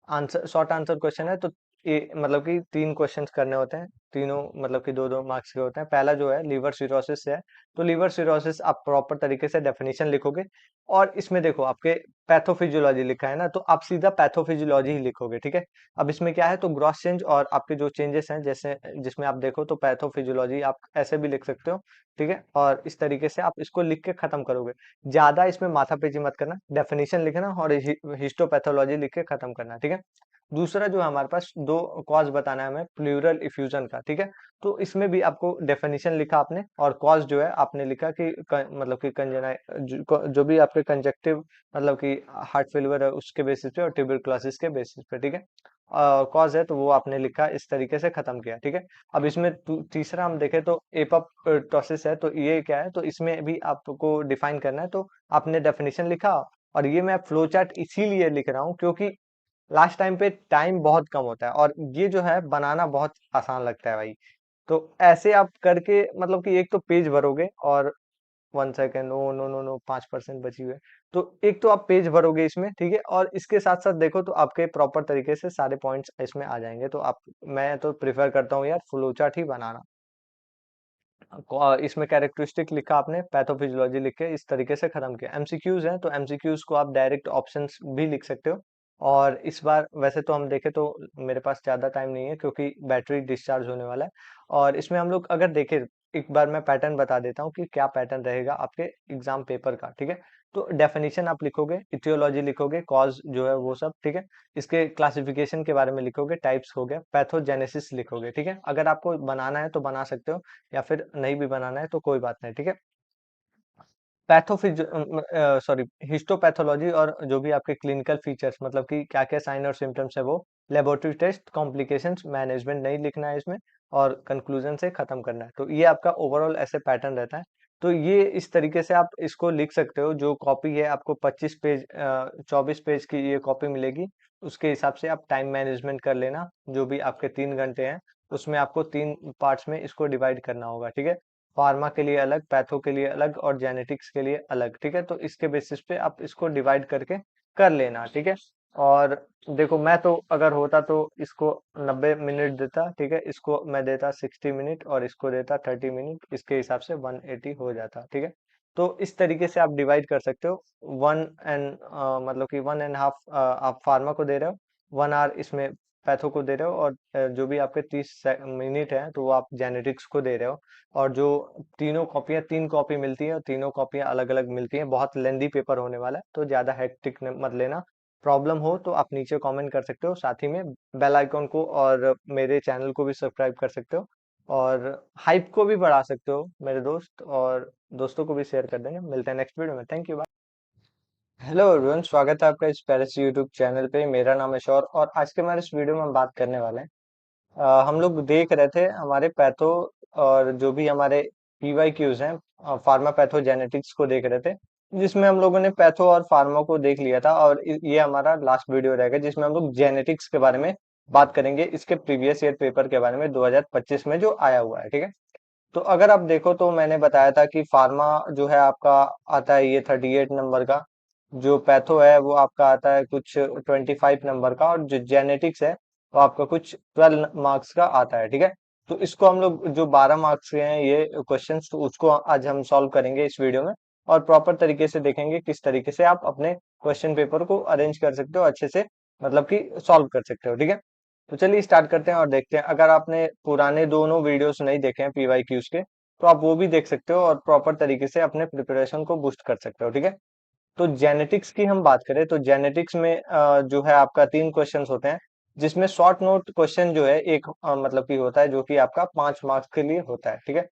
आंसर शॉर्ट आंसर क्वेश्चन है, तो ये मतलब कि 3 क्वेश्चंस करने होते हैं, तीनों मतलब कि 2-2 मार्क्स के होते हैं। पहला जो है लीवर सिरोसिस है, तो लीवर सिरोसिस आप प्रॉपर तरीके से डेफिनेशन लिखोगे, और इसमें देखो आपके पैथोफिजियोलॉजी लिखा है ना, तो आप सीधा पैथोफिजियोलॉजी ही लिखोगे, ठीक है। अब इसमें क्या है, तो ग्रॉस चेंज और आपके जो चेंजेस हैं, जैसे जिसमें आप देखो तो पैथोफिजियोलॉजी आप ऐसे भी लिख सकते हो, ठीक है। और इस तरीके से आप इसको लिख के खत्म करोगे, ज्यादा इसमें माथापेची मत करना, डेफिनेशन लिखना और हिस्टोपैथोलॉजी लिख के खत्म करना, ठीक है। दूसरा जो है हमारे पास दो कॉज बताना है हमें प्लूरल इफ्यूजन का, ठीक है। तो इसमें भी आपको डेफिनेशन लिखा आपने, और कॉज जो है आपने लिखा कि मतलब कि कंजेनाइ जो भी आपके कंजक्टिव मतलब कि हार्ट फेलियर है उसके बेसिस पे, और ट्यूबरकुलोसिस के बेसिस पे, ठीक है। कॉज है तो वो आपने लिखा, इस तरीके से खत्म किया, ठीक है। अब इसमें तीसरा हम देखें तो एपोप्टोसिस है, तो ये क्या है, तो इसमें भी आपको डिफाइन करना है, तो आपने डेफिनेशन लिखा, और ये मैं फ्लो चार्ट इसीलिए लिख रहा हूँ क्योंकि लास्ट टाइम पे टाइम बहुत कम होता है, और ये जो है बनाना बहुत आसान लगता है भाई। तो ऐसे आप करके मतलब कि एक तो पेज भरोगे, और one second, oh no no no, 5% बची हुई है। तो एक तो आप पेज भरोगे इसमें, ठीक है, और इसके साथ साथ देखो तो आपके प्रॉपर तरीके से सारे पॉइंट्स इसमें आ जाएंगे। तो आप, मैं तो प्रिफर करता हूँ यार फ्लो चार्ट ही बनाना। इसमें कैरेक्टरिस्टिक लिखा आपने, पैथोफिजियोलॉजी लिख के इस तरीके से खत्म किया। एमसीक्यूज हैं तो एमसीक्यूज को आप डायरेक्ट ऑप्शंस भी लिख सकते हो। और इस बार वैसे तो हम देखें तो मेरे पास ज्यादा टाइम नहीं है क्योंकि बैटरी डिस्चार्ज होने वाला है। और इसमें हम लोग अगर देखें, एक बार मैं पैटर्न बता देता हूँ कि क्या पैटर्न रहेगा आपके एग्जाम पेपर का, ठीक है। तो डेफिनेशन आप लिखोगे, इथियोलॉजी लिखोगे, कॉज जो है वो सब, ठीक है। इसके क्लासिफिकेशन के बारे में लिखोगे, टाइप्स हो गया, पैथोजेनेसिस लिखोगे, ठीक है। अगर आपको बनाना है तो बना सकते हो, या फिर नहीं भी बनाना है तो कोई बात नहीं, ठीक है। पैथोफिज सॉरी हिस्टोपैथोलॉजी और जो भी आपके क्लिनिकल फीचर्स, मतलब कि क्या क्या साइन और सिम्टम्स है वो, लेबोरेटरी टेस्ट, कॉम्प्लिकेशंस, मैनेजमेंट नहीं लिखना है इसमें, और कंक्लूजन से खत्म करना है। तो ये आपका ओवरऑल ऐसे पैटर्न रहता है। तो ये इस तरीके से आप इसको लिख सकते हो। जो कॉपी है आपको 25 पेज 24 पेज की ये कॉपी मिलेगी। उसके हिसाब से आप टाइम मैनेजमेंट कर लेना। जो भी आपके 3 घंटे हैं उसमें आपको 3 पार्ट्स में इसको डिवाइड करना होगा, ठीक है। फार्मा के लिए अलग, पैथो के लिए अलग, और जेनेटिक्स के लिए अलग, ठीक है। तो इसके बेसिस पे आप इसको डिवाइड करके कर लेना, ठीक है। और देखो, मैं तो अगर होता तो इसको 90 मिनट देता, ठीक है। इसको मैं देता 60 मिनट और इसको देता 30 मिनट, इसके हिसाब से 180 हो जाता, ठीक है। तो इस तरीके से आप डिवाइड कर सकते हो। वन एंड मतलब कि 1.5 आप फार्मा को दे रहे हो, 1 आवर इसमें पैथो को दे रहे हो, और जो भी आपके 30 मिनट है तो वो आप जेनेटिक्स को दे रहे हो। और जो तीनों कॉपियां, 3 कॉपी मिलती है और तीनों कॉपियां अलग अलग मिलती हैं। बहुत लेंदी पेपर होने वाला है तो ज्यादा हेक्टिक मत लेना। प्रॉब्लम हो तो आप नीचे कमेंट कर सकते हो, साथ ही में बेल आइकॉन को और मेरे चैनल को भी सब्सक्राइब कर सकते हो। और हाइप को भी बढ़ा सकते हो मेरे दोस्त, और दोस्तों को भी शेयर कर देंगे। मिलते हैं नेक्स्ट वीडियो में। Thank you. हेलो एवरीवन, स्वागत है आपका इस पैरिस यूट्यूब चैनल पे। मेरा नाम है शौर, और आज के हमारे इस वीडियो में हम बात करने वाले हैं, हम लोग देख रहे थे हमारे पैथो और जो भी हमारे पीवाई क्यूज हैं, फार्मा पैथो जेनेटिक्स को देख रहे थे, जिसमें हम लोगों ने पैथो और फार्मा को देख लिया था। और ये हमारा लास्ट वीडियो रहेगा जिसमें हम लोग जेनेटिक्स के बारे में बात करेंगे, इसके प्रीवियस ईयर पेपर के बारे में 2025 में जो आया हुआ है, ठीक है। तो अगर आप देखो तो मैंने बताया था कि फार्मा जो है आपका आता है ये 38 नंबर का, जो पैथो है वो आपका आता है कुछ 25 नंबर का, और जो जेनेटिक्स है वो आपका कुछ 12 मार्क्स का आता है, ठीक है। तो इसको हम लोग जो 12 मार्क्स के हैं ये क्वेश्चंस, तो उसको आज हम सॉल्व करेंगे इस वीडियो में। और प्रॉपर तरीके से देखेंगे किस तरीके से आप अपने क्वेश्चन पेपर को अरेंज कर सकते हो अच्छे से, मतलब कि सॉल्व कर सकते हो, ठीक है। तो चलिए स्टार्ट करते हैं और देखते हैं। अगर आपने पुराने दोनों वीडियोस नहीं देखे हैं पीवाई क्यूज के, तो आप वो भी देख सकते हो और प्रॉपर तरीके से अपने प्रिपरेशन को बूस्ट कर सकते हो, ठीक है। तो जेनेटिक्स की हम बात करें तो जेनेटिक्स में जो है आपका 3 क्वेश्चंस होते हैं, जिसमें शॉर्ट नोट क्वेश्चन जो है एक मतलब कि होता है, जो कि आपका 5 मार्क्स के लिए होता है, ठीक है।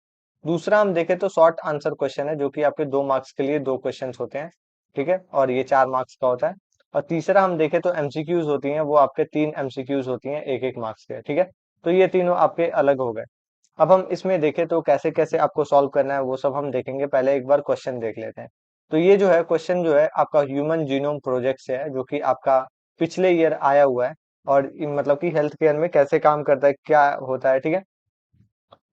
दूसरा हम देखें तो शॉर्ट आंसर क्वेश्चन है, जो कि आपके 2 मार्क्स के लिए 2 क्वेश्चंस होते हैं, ठीक है, और ये 4 मार्क्स का होता है। और तीसरा हम देखें तो एमसीक्यूज होती हैं, वो आपके 3 एमसीक्यूज होती हैं 1-1 मार्क्स के, ठीक है। तो ये तीनों आपके अलग हो गए। अब हम इसमें देखें तो कैसे कैसे आपको सॉल्व करना है वो सब हम देखेंगे। पहले एक बार क्वेश्चन देख लेते हैं। तो ये जो है क्वेश्चन जो है आपका ह्यूमन जीनोम प्रोजेक्ट से है, जो कि आपका पिछले ईयर आया हुआ है। और मतलब कि हेल्थ केयर में कैसे काम करता है, क्या होता है, ठीक है।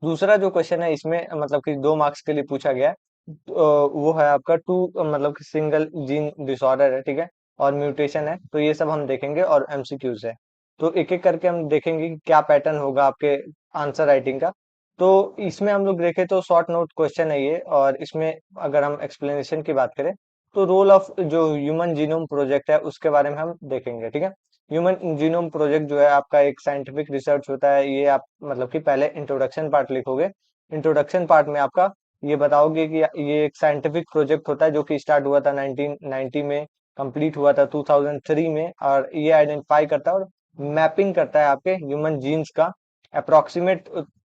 दूसरा जो क्वेश्चन है इसमें मतलब कि 2 मार्क्स के लिए पूछा गया है, तो वो है आपका टू, मतलब कि सिंगल जीन डिसऑर्डर है, ठीक है, और म्यूटेशन है। तो ये सब हम देखेंगे और एमसीक्यूज है। तो एक एक करके हम देखेंगे कि क्या पैटर्न होगा आपके आंसर राइटिंग का। तो इसमें हम लोग देखें तो शॉर्ट नोट क्वेश्चन है ये, और इसमें अगर हम एक्सप्लेनेशन की बात करें तो रोल ऑफ जो ह्यूमन जीनोम प्रोजेक्ट है उसके बारे में हम देखेंगे, ठीक है। ह्यूमन जीनोम प्रोजेक्ट जो है आपका एक साइंटिफिक रिसर्च होता है। ये आप मतलब कि पहले इंट्रोडक्शन पार्ट लिखोगे। इंट्रोडक्शन पार्ट में आपका ये बताओगे कि ये एक साइंटिफिक प्रोजेक्ट होता है जो कि स्टार्ट हुआ था 1990 में, कंप्लीट हुआ था 2003 में, और ये आइडेंटिफाई करता है और मैपिंग करता है आपके ह्यूमन जीन्स का अप्रोक्सीमेट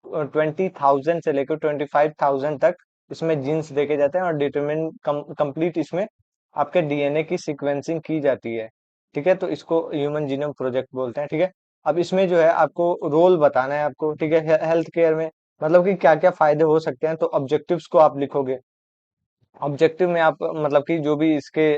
20,000 से लेकर 25,000 तक इसमें जीन्स देखे जाते हैं, और डिटरमिन कंप्लीट इसमें आपके डीएनए की सीक्वेंसिंग की जाती है, ठीक है। तो इसको ह्यूमन जीनोम प्रोजेक्ट बोलते हैं, ठीक है। अब इसमें जो है आपको रोल बताना है आपको, ठीक है, हेल्थ केयर में मतलब कि क्या क्या फायदे हो सकते हैं। तो ऑब्जेक्टिव्स को आप लिखोगे। ऑब्जेक्टिव में आप मतलब कि जो भी इसके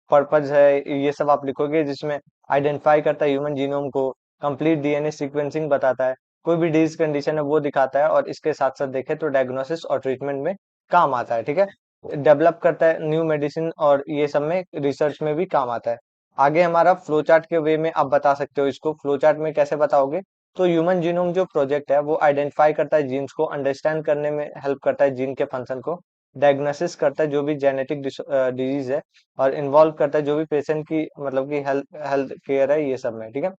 पर्पज है ये सब आप लिखोगे, जिसमें आइडेंटिफाई करता है ह्यूमन जीनोम को, कंप्लीट डीएनए सीक्वेंसिंग बताता है, कोई भी डिजीज कंडीशन है वो दिखाता है, और इसके साथ साथ देखें तो डायग्नोसिस और ट्रीटमेंट में काम आता है, ठीक है। डेवलप करता है न्यू मेडिसिन और ये सब में रिसर्च में भी काम आता है। आगे हमारा फ्लो चार्ट के वे में आप बता सकते हो इसको। फ्लो चार्ट में कैसे बताओगे? तो ह्यूमन जीनोम जो प्रोजेक्ट है वो आइडेंटिफाई करता है जीन्स को, अंडरस्टैंड करने में हेल्प करता है जीन के फंक्शन को, डायग्नोसिस करता है जो भी जेनेटिक डिजीज है, और इन्वॉल्व करता है जो भी पेशेंट की मतलब की हेल्थ हेल्थ केयर है ये सब में, ठीक है।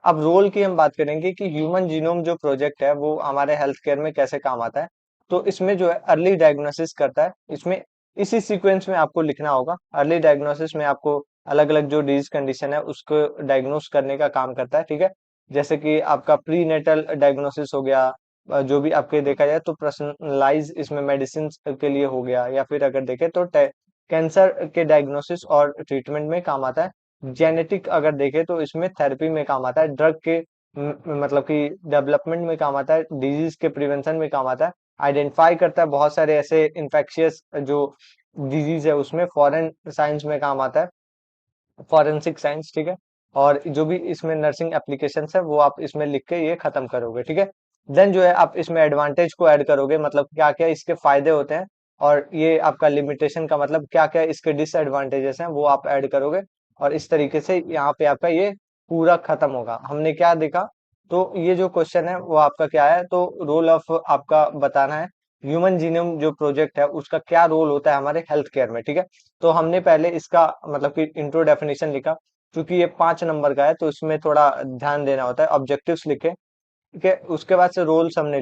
अब रोल की हम बात करेंगे कि ह्यूमन जीनोम जो प्रोजेक्ट है वो हमारे हेल्थ केयर में कैसे काम आता है। तो इसमें जो है अर्ली डायग्नोसिस करता है। इसमें इसी सीक्वेंस में आपको लिखना होगा। अर्ली डायग्नोसिस में आपको अलग अलग जो डिजीज कंडीशन है उसको डायग्नोस करने का काम करता है, ठीक है। जैसे कि आपका प्री नेटल डायग्नोसिस हो गया, जो भी आपके देखा जाए तो पर्सनलाइज इसमें मेडिसिन के लिए हो गया, या फिर अगर देखें तो कैंसर के डायग्नोसिस और ट्रीटमेंट में काम आता है। जेनेटिक अगर देखें तो इसमें थेरेपी में काम आता है। ड्रग के मतलब कि डेवलपमेंट में काम आता है। डिजीज के प्रिवेंशन में काम आता है। आइडेंटिफाई करता है बहुत सारे ऐसे इन्फेक्शियस जो डिजीज है उसमें। फॉरेन साइंस में काम आता है, फॉरेंसिक साइंस, ठीक है। और जो भी इसमें नर्सिंग एप्लीकेशंस है वो आप इसमें लिख के ये खत्म करोगे, ठीक है। देन जो है आप इसमें एडवांटेज को ऐड करोगे, मतलब क्या क्या इसके फायदे होते हैं, और ये आपका लिमिटेशन का मतलब क्या क्या इसके डिसएडवांटेजेस हैं वो आप ऐड करोगे। और इस तरीके से यहाँ पे आपका ये पूरा खत्म होगा। हमने क्या देखा? तो ये जो क्वेश्चन है वो आपका क्या है, तो रोल ऑफ आपका बताना है ह्यूमन जीनोम जो प्रोजेक्ट है उसका क्या रोल होता है हमारे हेल्थ केयर में, ठीक है। तो हमने पहले इसका मतलब कि इंट्रो डेफिनेशन लिखा। क्योंकि ये 5 नंबर का है तो इसमें थोड़ा ध्यान देना होता है। ऑब्जेक्टिव्स लिखे, ठीक है। उसके बाद से रोल्स हमने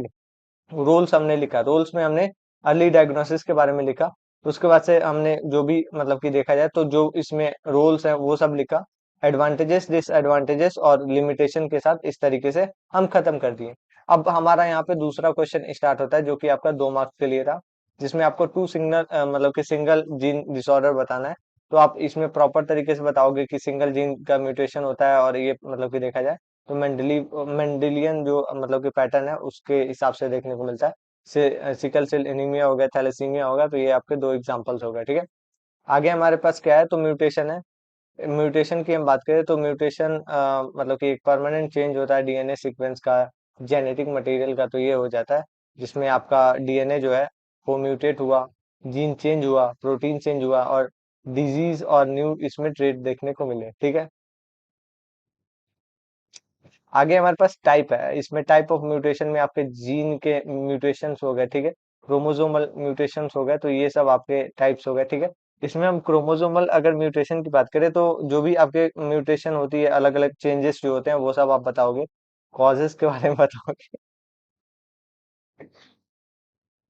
लिखा। रोल्स में हमने अर्ली डायग्नोसिस के बारे में लिखा। उसके बाद से हमने जो भी मतलब कि देखा जाए तो जो इसमें रोल्स हैं वो सब लिखा। एडवांटेजेस डिसएडवांटेजेस और लिमिटेशन के साथ इस तरीके से हम खत्म कर दिए। अब हमारा यहाँ पे दूसरा क्वेश्चन स्टार्ट होता है जो कि आपका 2 मार्क्स के लिए था, जिसमें आपको टू सिंगल मतलब कि सिंगल जीन डिसऑर्डर बताना है। तो आप इसमें प्रॉपर तरीके से बताओगे कि सिंगल जीन का म्यूटेशन होता है, और ये मतलब कि देखा जाए तो मेंडेलियन जो मतलब कि पैटर्न है उसके हिसाब से देखने को मिलता है। से सिकल सेल एनीमिया हो गया, थैलेसीमिया हो गया, तो ये आपके 2 एग्जांपल्स हो गए, ठीक है। आगे हमारे पास क्या है, तो म्यूटेशन है। म्यूटेशन की हम बात करें तो म्यूटेशन मतलब कि एक परमानेंट चेंज होता है डीएनए सीक्वेंस का, जेनेटिक मटेरियल का, तो ये हो जाता है जिसमें आपका डीएनए जो है वो म्यूटेट हुआ, जीन चेंज हुआ, प्रोटीन चेंज हुआ, और डिजीज और न्यू इसमें ट्रेड देखने को मिले, ठीक है। आगे हमारे पास टाइप है। इसमें टाइप ऑफ म्यूटेशन में आपके जीन के म्यूटेशंस हो गए, ठीक है। क्रोमोसोमल म्यूटेशंस हो गए, तो ये सब आपके टाइप्स हो गए, ठीक है। इसमें हम क्रोमोसोमल अगर म्यूटेशन की बात करें तो जो भी आपके म्यूटेशन होती है, अलग अलग चेंजेस जो होते हैं वो सब आप बताओगे। कॉजेस के बारे में बताओगे।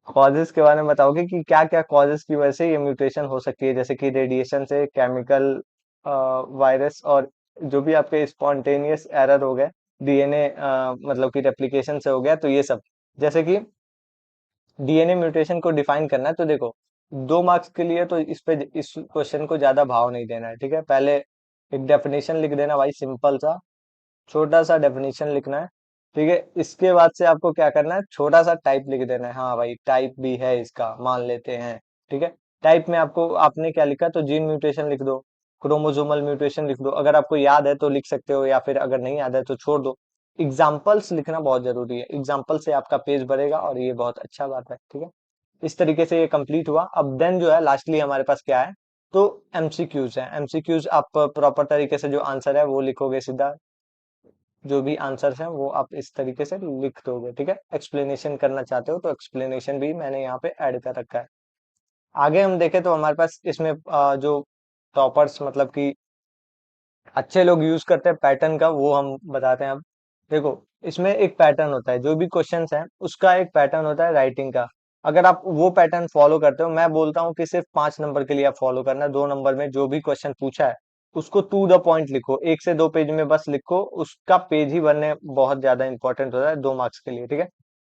कॉजेस के बारे में बताओगे कि क्या क्या कॉजेस की वजह से ये म्यूटेशन हो सकती है, जैसे कि रेडिएशन से, केमिकल, वायरस, और जो भी आपके स्पॉन्टेनियस एरर हो गए, डीएनए मतलब कि रेप्लिकेशन से हो गया, तो ये सब। जैसे कि डीएनए म्यूटेशन को डिफाइन करना है तो देखो, 2 मार्क्स के लिए तो इस क्वेश्चन को ज्यादा भाव नहीं देना है, ठीक है। पहले एक डेफिनेशन लिख देना भाई, सिंपल सा छोटा सा डेफिनेशन लिखना है, ठीक है। इसके बाद से आपको क्या करना है, छोटा सा टाइप लिख देना है। हाँ भाई, टाइप भी है इसका, मान लेते हैं, ठीक है। टाइप में आपको आपने क्या लिखा, तो जीन म्यूटेशन लिख दो, क्रोमोसोमल म्यूटेशन लिख दो। अगर आपको याद है तो लिख सकते हो, या फिर अगर नहीं याद है तो छोड़ दो। एग्जाम्पल्स लिखना बहुत जरूरी है। एग्जाम्पल से आपका पेज भरेगा और ये बहुत अच्छा बात है, ठीक है। इस तरीके से ये कंप्लीट हुआ। अब देन जो है लास्टली हमारे पास क्या है, तो एमसीक्यूज है। एमसीक्यूज आप प्रॉपर तरीके से जो आंसर है वो लिखोगे सीधा। जो भी आंसर्स हैं वो आप इस तरीके से लिख दोगे, ठीक है। एक्सप्लेनेशन करना चाहते हो तो एक्सप्लेनेशन भी मैंने यहाँ पे ऐड कर रखा है। आगे हम देखें तो हमारे पास इसमें जो टॉपर्स मतलब कि अच्छे लोग यूज करते हैं पैटर्न का, वो हम बताते हैं अब। देखो, इसमें एक पैटर्न होता है, जो भी क्वेश्चंस है उसका एक पैटर्न होता है राइटिंग का। अगर आप वो पैटर्न फॉलो करते हो, मैं बोलता हूँ कि सिर्फ 5 नंबर के लिए आप फॉलो करना। 2 नंबर में जो भी क्वेश्चन पूछा है उसको टू द पॉइंट लिखो, 1 से 2 पेज में बस लिखो। उसका पेज ही भरने बहुत ज्यादा इंपॉर्टेंट होता है 2 मार्क्स के लिए, ठीक है।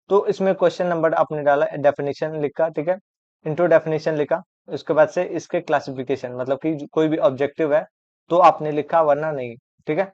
तो इसमें क्वेश्चन नंबर आपने डाला, डेफिनेशन लिखा, ठीक है। इंट्रो डेफिनेशन लिखा। उसके बाद से इसके क्लासिफिकेशन मतलब कि कोई भी ऑब्जेक्टिव है तो आपने लिखा, वरना नहीं, ठीक है।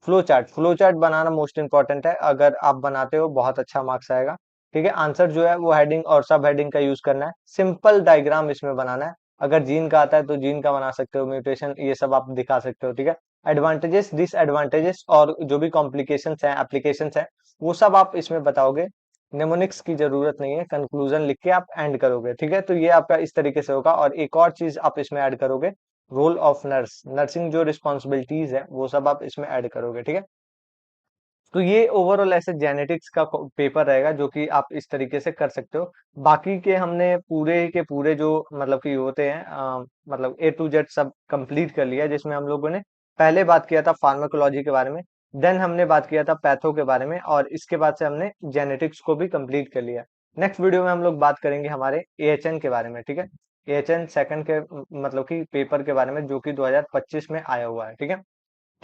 फ्लो चार्ट बनाना मोस्ट इंपॉर्टेंट है। अगर आप बनाते हो बहुत अच्छा मार्क्स आएगा, ठीक है। आंसर जो है वो हेडिंग और सब हेडिंग का यूज करना है। सिंपल डायग्राम इसमें बनाना है। अगर जीन का आता है तो जीन का बना सकते हो, म्यूटेशन ये सब आप दिखा सकते हो, ठीक है। एडवांटेजेस डिसएडवांटेजेस और जो भी कॉम्प्लिकेशंस हैं, एप्लीकेशंस हैं, वो सब आप इसमें बताओगे। नेमोनिक्स की जरूरत नहीं है, कंक्लूजन लिख के आप एंड करोगे, ठीक है। तो ये आपका इस तरीके से होगा। और एक और चीज आप इसमें ऐड करोगे, रोल ऑफ नर्स, नर्सिंग जो रिस्पॉन्सिबिलिटीज है वो सब आप इसमें ऐड करोगे, ठीक है। तो ये ओवरऑल ऐसे जेनेटिक्स का पेपर रहेगा जो कि आप इस तरीके से कर सकते हो। बाकी के हमने पूरे के पूरे जो मतलब कि होते हैं मतलब A to Z सब कंप्लीट कर लिया, जिसमें हम लोगों ने पहले बात किया था फार्माकोलॉजी के बारे में, देन हमने बात किया था पैथो के बारे में, और इसके बाद से हमने जेनेटिक्स को भी कंप्लीट कर लिया। नेक्स्ट वीडियो में हम लोग बात करेंगे हमारे AHN के बारे में, ठीक है। AHN सेकंड के मतलब कि पेपर के बारे में, जो कि 2025 में आया हुआ है, ठीक है।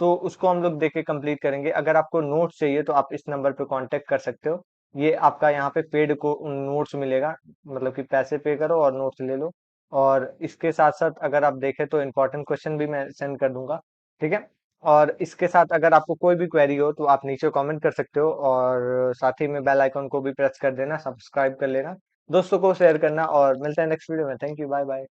तो उसको हम लोग देख के कंप्लीट करेंगे। अगर आपको नोट्स चाहिए तो आप इस नंबर पे कांटेक्ट कर सकते हो। ये आपका यहाँ पे पेड को नोट्स मिलेगा, मतलब कि पैसे पे करो और नोट्स ले लो। और इसके साथ साथ अगर आप देखें तो इम्पोर्टेंट क्वेश्चन भी मैं सेंड कर दूंगा, ठीक है। और इसके साथ अगर आपको कोई भी क्वेरी हो तो आप नीचे कमेंट कर सकते हो, और साथ ही में बेल आइकन को भी प्रेस कर देना, सब्सक्राइब कर लेना, दोस्तों को शेयर करना, और मिलते हैं नेक्स्ट वीडियो में। Thank you, bye bye.